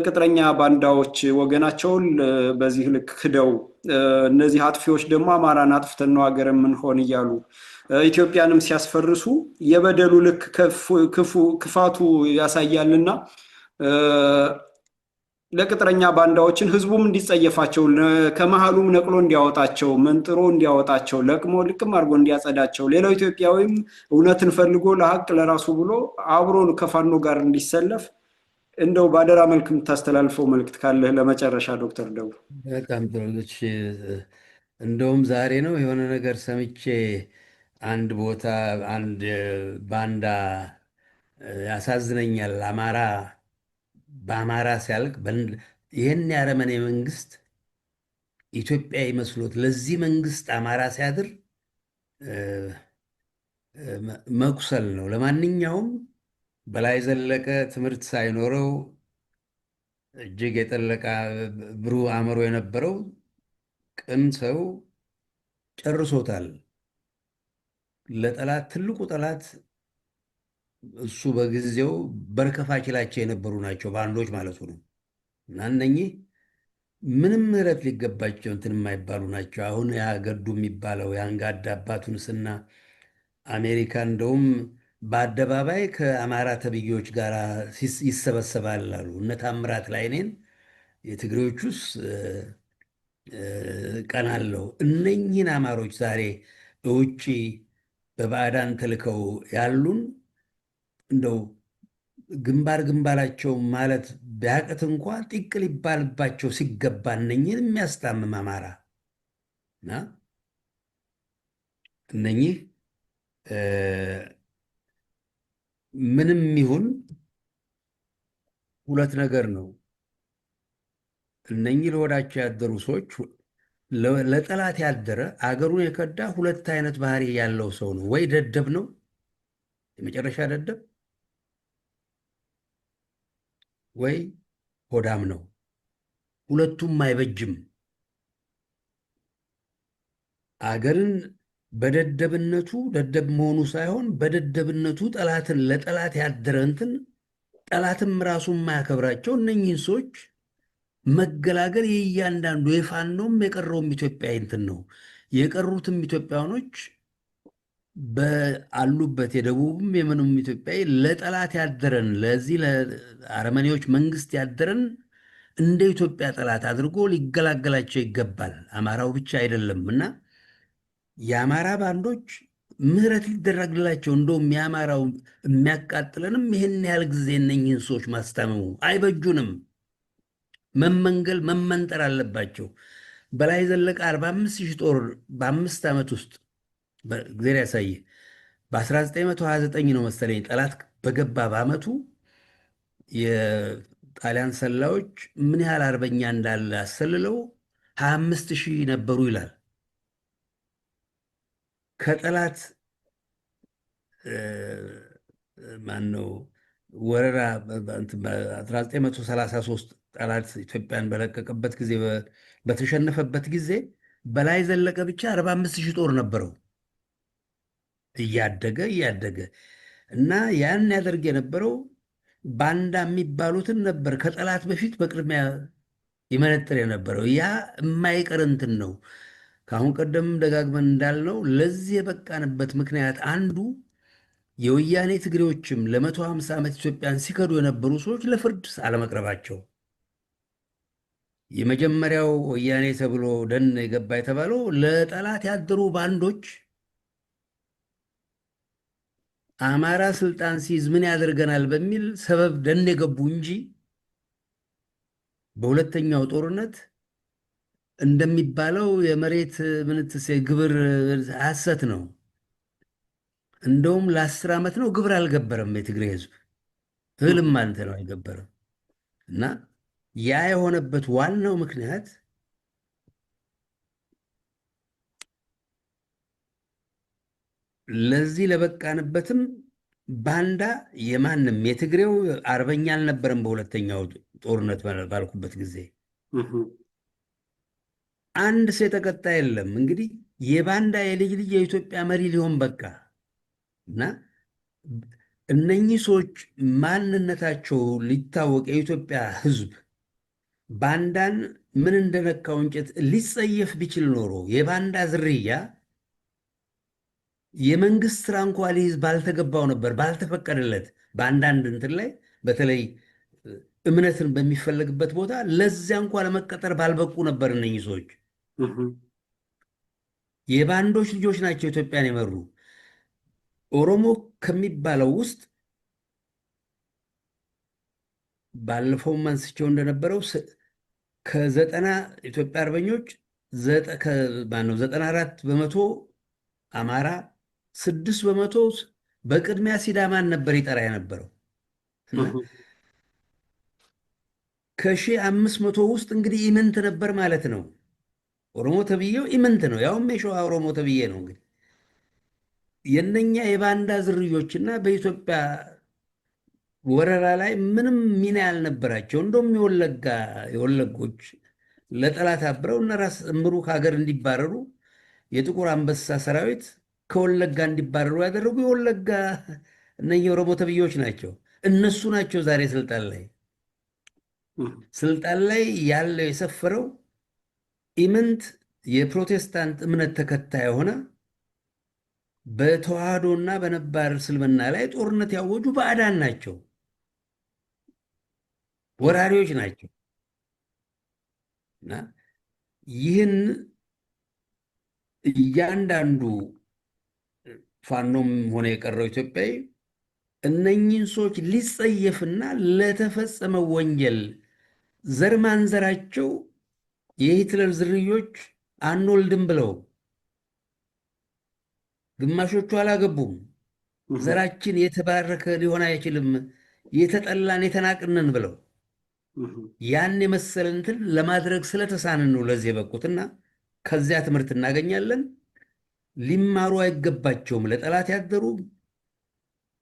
ቅጥረኛ ባንዳዎች ወገናቸውን በዚህ ልክ ክደው እነዚህ አጥፊዎች ደግሞ አማራን አጥፍተን ነው ሀገር የምንሆን እያሉ ኢትዮጵያንም ሲያስፈርሱ የበደሉ ልክ ክፋቱ ያሳያልና ለቅጥረኛ ባንዳዎችን ህዝቡም እንዲጸየፋቸው ከመሃሉም ነቅሎ እንዲያወጣቸው መንጥሮ እንዲያወጣቸው ለቅሞ ልቅም አድርጎ እንዲያጸዳቸው ሌላው ኢትዮጵያዊም እውነትን ፈልጎ ለሀቅ ለራሱ ብሎ አብሮ ከፋኖ ጋር እንዲሰለፍ እንደው ባደራ መልክ የምታስተላልፈው መልእክት ካለህ ለመጨረሻ ዶክተር ደብሩ። በጣም ጥሩ። እንደውም ዛሬ ነው የሆነ ነገር ሰምቼ አንድ ቦታ አንድ ባንዳ ያሳዝነኛል። አማራ በአማራ ሲያልቅ ይህን ያረመኔ መንግስት ኢትዮጵያ ይመስሎት ለዚህ መንግስት አማራ ሲያድር መቁሰል ነው። ለማንኛውም በላይ ዘለቀ ትምህርት ሳይኖረው እጅግ የጠለቀ ብሩህ አእምሮ የነበረው ቅን ሰው ጨርሶታል። ለጠላት ትልቁ ጠላት እሱ በጊዜው በርከፋችላቸው የነበሩ ናቸው፣ ባንዶች ማለቱ ነው። እና እነኚህ ምንም ምህረት ሊገባቸው እንትን የማይባሉ ናቸው። አሁን ያ ገዱ የሚባለው የአንጋዳ አባቱንስና አሜሪካ እንደውም በአደባባይ ከአማራ ተብዬዎች ጋር ይሰበሰባል አሉ። እነ ታምራት ላይኔን የትግሬዎቹስ ቀን አለው። እነኚህን አማሮች ዛሬ በውጭ በባዕዳን ተልከው ያሉን እንደው ግንባር ግንባራቸው ማለት ቢያቅት እንኳ ጢቅ ሊባልባቸው ሲገባ እነኚህን የሚያስታምም አማራ እና እነኚህ ምንም ይሁን ሁለት ነገር ነው። እነኚህ ለወዳቸው ያደሩ ሰዎች ለጠላት ያደረ አገሩን የከዳ ሁለት አይነት ባህሪ ያለው ሰው ነው። ወይ ደደብ ነው፣ የመጨረሻ ደደብ፣ ወይ ሆዳም ነው። ሁለቱም አይበጅም። አገርን በደደብነቱ ደደብ መሆኑ ሳይሆን በደደብነቱ ጠላትን ለጠላት ያደረ እንትን ጠላትም ራሱ የማያከብራቸው እነኚህን ሰዎች መገላገል የእያንዳንዱ የፋኖም የቀረውም ኢትዮጵያ እንትን ነው። የቀሩትም ኢትዮጵያኖች በአሉበት የደቡብም የምንም ኢትዮጵያዊ ለጠላት ያደረን ለዚህ ለአረመኔዎች መንግስት ያደረን እንደ ኢትዮጵያ ጠላት አድርጎ ሊገላገላቸው ይገባል። አማራው ብቻ አይደለም እና የአማራ ባንዶች ምህረት ሊደረግላቸው እንደውም የአማራው የሚያቃጥለንም ይህን ያህል ጊዜ እነኝህን ሰዎች ማስታመሙ አይበጁንም። መመንገል መመንጠር አለባቸው። በላይ ዘለቀ 45 ሺህ ጦር በ5 ዓመት ውስጥ እግዜር ያሳየ በ1929 ነው መሰለኝ ጠላት በገባ በዓመቱ የጣሊያን ሰላዮች ምን ያህል አርበኛ እንዳለ አሰልለው 25 ሺህ ነበሩ ይላል። ከጠላት ማነው ወረራ በ1933 ጠላት ኢትዮጵያን በለቀቀበት ጊዜ በተሸነፈበት ጊዜ በላይ ዘለቀ ብቻ 45 ሺህ ጦር ነበረው። እያደገ እና ያን ያደርግ የነበረው ባንዳ የሚባሉትን ነበር ከጠላት በፊት በቅድሚያ ይመነጥር የነበረው። ያ የማይቀር እንትን ነው። ከአሁን ቀደም ደጋግመን እንዳልነው ለዚህ የበቃንበት ምክንያት አንዱ የወያኔ ትግሬዎችም ለ150 ዓመት ኢትዮጵያን ሲከዱ የነበሩ ሰዎች ለፍርድ አለመቅረባቸው። የመጀመሪያው ወያኔ ተብሎ ደን የገባ የተባለው ለጠላት ያደሩ ባንዶች አማራ ስልጣን ሲይዝ ምን ያደርገናል በሚል ሰበብ ደን የገቡ እንጂ በሁለተኛው ጦርነት እንደሚባለው የመሬት ምንትስ ግብር ሐሰት ነው። እንደውም ለ10 ዓመት ነው ግብር አልገበረም የትግሬ ህዝብ፣ እህልም አንተ ነው አይገበረም። እና ያ የሆነበት ዋናው ምክንያት ለዚህ ለበቃንበትም ባንዳ የማንም የትግሬው አርበኛ አልነበረም። በሁለተኛው ጦርነት ባልኩበት ጊዜ አንድ ሰው የተቀጣ የለም። እንግዲህ የባንዳ የልጅ ልጅ የኢትዮጵያ መሪ ሊሆን በቃ እና እነኚህ ሰዎች ማንነታቸው ሊታወቅ የኢትዮጵያ ህዝብ ባንዳን ምን እንደነካው እንጨት ሊጸየፍ ቢችል ኖሮ የባንዳ ዝርያ የመንግስት ስራ እንኳ ሊይዝ ባልተገባው ነበር፣ ባልተፈቀደለት። በአንዳንድ እንትን ላይ በተለይ እምነትን በሚፈለግበት ቦታ ለዚያ እንኳ ለመቀጠር ባልበቁ ነበር። እነኚህ ሰዎች የባንዶች ልጆች ናቸው ኢትዮጵያን የመሩ። ኦሮሞ ከሚባለው ውስጥ ባለፈውም አንስቼው እንደነበረው ከ90 ኢትዮጵያ አርበኞች 94 በመቶ አማራ፣ 6 በመቶ በቅድሚያ ሲዳማን ነበር ይጠራ የነበረው። ከ1500 ውስጥ እንግዲህ ኢምንት ነበር ማለት ነው። ኦሮሞ ተብዬው ኢምንት ነው፣ ያውም የሸዋ ኦሮሞ ተብዬ ነው። እንግዲህ የነኛ የባንዳ ዝርዮችና በኢትዮጵያ ወረራ ላይ ምንም ሚና ያልነበራቸው እንደውም የወለጎች ለጠላት አብረው እነ ራስ እምሩ ከሀገር እንዲባረሩ የጥቁር አንበሳ ሰራዊት ከወለጋ እንዲባረሩ ያደረጉ የወለጋ እነኚህ ኦሮሞ ተብዬዎች ናቸው። እነሱ ናቸው ዛሬ ስልጣን ላይ ያለው የሰፈረው ኢምንት የፕሮቴስታንት እምነት ተከታይ የሆነ በተዋህዶና በነባር እስልምና ላይ ጦርነት ያወጁ ባዕዳን ናቸው፣ ወራሪዎች ናቸው። እና ይህን እያንዳንዱ ፋኖም ሆነ የቀረው ኢትዮጵያዊ እነኚህን ሰዎች ሊጸየፍና ለተፈጸመው ወንጀል ዘር ማንዘራቸው የሂትለር ዝርዮች አንወልድም ብለው ግማሾቹ አላገቡም። ዘራችን የተባረከ ሊሆን አይችልም፣ የተጠላን የተናቅንን ብለው ያን የመሰለ እንትን ለማድረግ ስለተሳንን ነው ለዚህ የበቁትና ከዚያ ትምህርት እናገኛለን። ሊማሩ አይገባቸውም። ለጠላት ያደሩ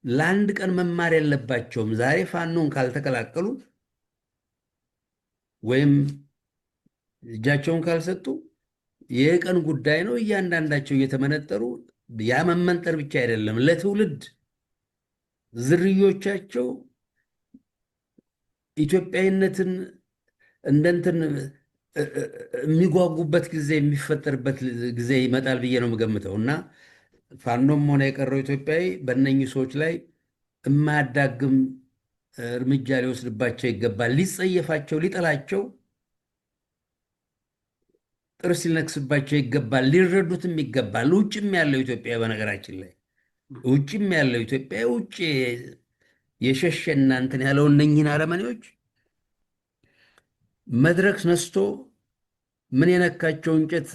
ለአንድ ቀን መማር የለባቸውም። ዛሬ ፋኖን ካልተቀላቀሉ ወይም እጃቸውን ካልሰጡ የቀን ጉዳይ ነው። እያንዳንዳቸው እየተመነጠሩ ያ መመንጠር ብቻ አይደለም፣ ለትውልድ ዝርዮቻቸው ኢትዮጵያዊነትን እንደንትን የሚጓጉበት ጊዜ የሚፈጠርበት ጊዜ ይመጣል ብዬ ነው የምገምተው። እና ፋኖም ሆነ የቀረው ኢትዮጵያዊ በእነኚህ ሰዎች ላይ የማያዳግም እርምጃ ሊወስድባቸው ይገባል። ሊጸየፋቸው፣ ሊጠላቸው፣ ጥርስ ሊነክስባቸው ይገባል። ሊረዱትም ይገባል። ውጭም ያለው ኢትዮጵያ በነገራችን ላይ ውጭም ያለው ኢትዮጵያ ውጭ የሸሸ እናንትን ያለው እነኝህን አረመኔዎች መድረክ ነስቶ ምን የነካቸው እንጨት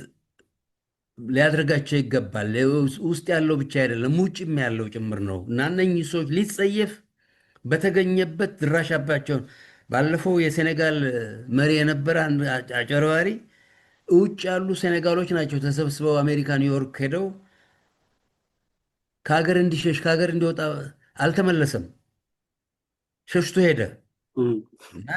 ሊያደርጋቸው ይገባል። ውስጥ ያለው ብቻ አይደለም ውጭም ያለው ጭምር ነው። እና እነኚህ ሰዎች ሊጸየፍ በተገኘበት ድራሻባቸውን ባለፈው የሴኔጋል መሪ የነበረ አንድ አጨርባሪ ውጭ ያሉ ሴኔጋሎች ናቸው ተሰብስበው አሜሪካ ኒውዮርክ ሄደው ከሀገር እንዲሸሽ ከሀገር እንዲወጣ አልተመለሰም፣ ሸሽቶ ሄደ። እና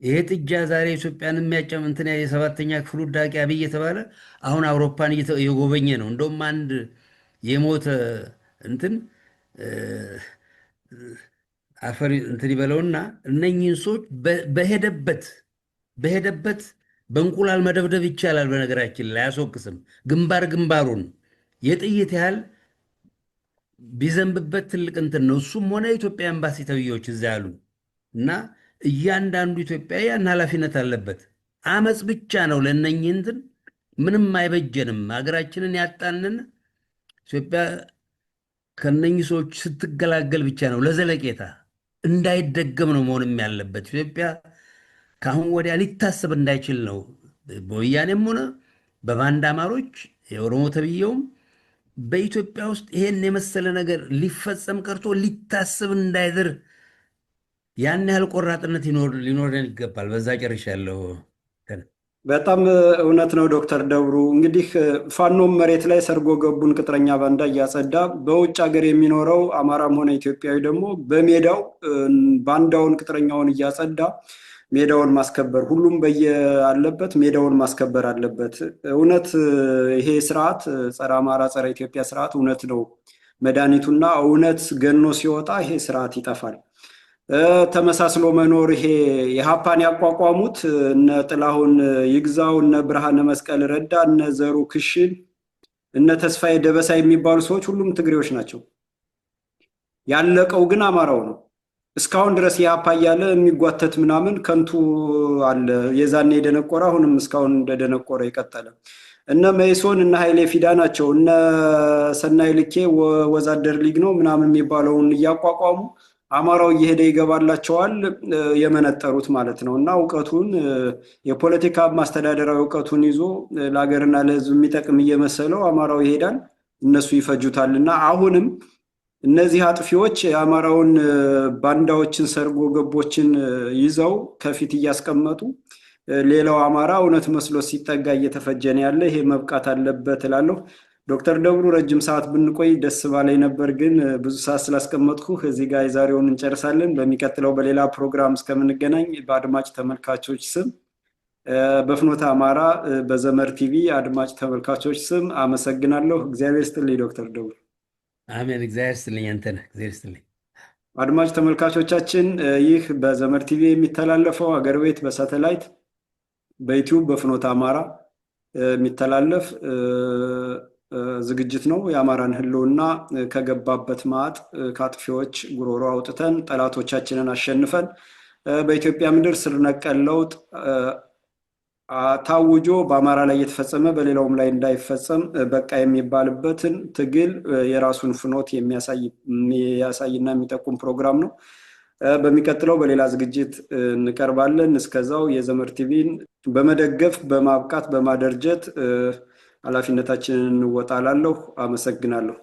ይሄ ጥጃ ዛሬ ኢትዮጵያን የሚያጨም እንትን የ7ኛ ክፍል ውዳቂ አብይ የተባለ አሁን አውሮፓን እየጎበኘ ነው። እንደውም አንድ የሞተ እንትን አፈር እንትን ይበለውና እነኝህን ሰዎች በሄደበት በእንቁላል መደብደብ ይቻላል። በነገራችን ላይ አያስወቅስም። ግንባሩን የጥይት ያህል ቢዘንብበት ትልቅ እንትን ነው። እሱም ሆነ የኢትዮጵያ ኤምባሲ ተብዬዎች እዚያ ያሉ እና እያንዳንዱ ኢትዮጵያዊ ያን ኃላፊነት አለበት። አመፅ ብቻ ነው ለእነኝህ እንትን ምንም አይበጀንም። ሀገራችንን ያጣንን ኢትዮጵያ ከነኝህ ሰዎች ስትገላገል ብቻ ነው ለዘለቄታ እንዳይደገም ነው መሆንም ያለበት። ኢትዮጵያ ከአሁን ወዲያ ሊታሰብ እንዳይችል ነው በወያኔም ሆነ በባንዳ አማሮች የኦሮሞ ተብዬውም በኢትዮጵያ ውስጥ ይሄን የመሰለ ነገር ሊፈጸም ቀርቶ ሊታሰብ እንዳይድር ያን ያህል ቆራጥነት ሊኖረን ይገባል። በዛ ጨርሻለሁ። በጣም እውነት ነው ዶክተር ደብሩ። እንግዲህ ፋኖም መሬት ላይ ሰርጎ ገቡን ቅጥረኛ ባንዳ እያጸዳ፣ በውጭ ሀገር የሚኖረው አማራም ሆነ ኢትዮጵያዊ ደግሞ በሜዳው ባንዳውን ቅጥረኛውን እያጸዳ ሜዳውን ማስከበር፣ ሁሉም በየአለበት ሜዳውን ማስከበር አለበት። እውነት ይሄ ስርዓት ጸረ አማራ ጸረ ኢትዮጵያ ስርዓት እውነት ነው መድኃኒቱና እውነት ገኖ ሲወጣ ይሄ ስርዓት ይጠፋል። ተመሳስሎ መኖር ይሄ የሀፓን ያቋቋሙት እነ ጥላሁን ይግዛው፣ እነ ብርሃነ መስቀል ረዳ፣ እነ ዘሩ ክሽን፣ እነ ተስፋዬ ደበሳ የሚባሉ ሰዎች ሁሉም ትግሬዎች ናቸው። ያለቀው ግን አማራው ነው። እስካሁን ድረስ የአፓ እያለ የሚጓተት ምናምን ከንቱ አለ። የዛኔ የደነቆረ አሁንም እስካሁን እንደደነቆረ የቀጠለ እነ መይሶን እነ ኃይሌ ፊዳ ናቸው። እነ ሰናይ ልኬ ወዛደር ሊግ ነው ምናምን የሚባለውን እያቋቋሙ አማራው እየሄደ ይገባላቸዋል የመነጠሩት ማለት ነው። እና እውቀቱን የፖለቲካ ማስተዳደራዊ እውቀቱን ይዞ ለሀገርና ለሕዝብ የሚጠቅም እየመሰለው አማራው ይሄዳል፣ እነሱ ይፈጁታል። እና አሁንም እነዚህ አጥፊዎች የአማራውን ባንዳዎችን ሰርጎ ገቦችን ይዘው ከፊት እያስቀመጡ ሌላው አማራ እውነት መስሎ ሲጠጋ እየተፈጀነ ያለ ይሄ መብቃት አለበት እላለሁ። ዶክተር ደብሩ ረጅም ሰዓት ብንቆይ ደስ ባላይ ነበር፣ ግን ብዙ ሰዓት ስላስቀመጥኩ እዚህ ጋር የዛሬውን እንጨርሳለን። በሚቀጥለው በሌላ ፕሮግራም እስከምንገናኝ በአድማጭ ተመልካቾች ስም በፍኖተ አማራ በዘመር ቲቪ አድማጭ ተመልካቾች ስም አመሰግናለሁ። እግዚአብሔር ይስጥልኝ ዶክተር ደብሩ። አሜን። እግዚአብሔር ይስጥልኝ። አንተነህ እግዚአብሔር ይስጥልኝ። አድማጭ ተመልካቾቻችን ይህ በዘመር ቲቪ የሚተላለፈው አገር ቤት በሳተላይት በዩቲዩብ በፍኖተ አማራ የሚተላለፍ ዝግጅት ነው። የአማራን ሕልውና ከገባበት ማጥ ከአጥፊዎች ጉሮሮ አውጥተን ጠላቶቻችንን አሸንፈን በኢትዮጵያ ምድር ስር ነቀል ለውጥ ታውጆ በአማራ ላይ የተፈጸመ በሌላውም ላይ እንዳይፈጸም በቃ የሚባልበትን ትግል የራሱን ፍኖት የሚያሳይና የሚጠቁም ፕሮግራም ነው። በሚቀጥለው በሌላ ዝግጅት እንቀርባለን። እስከዛው የዘመር ቲቪን በመደገፍ በማብቃት በማደርጀት ኃላፊነታችንን እንወጣላለሁ። አመሰግናለሁ።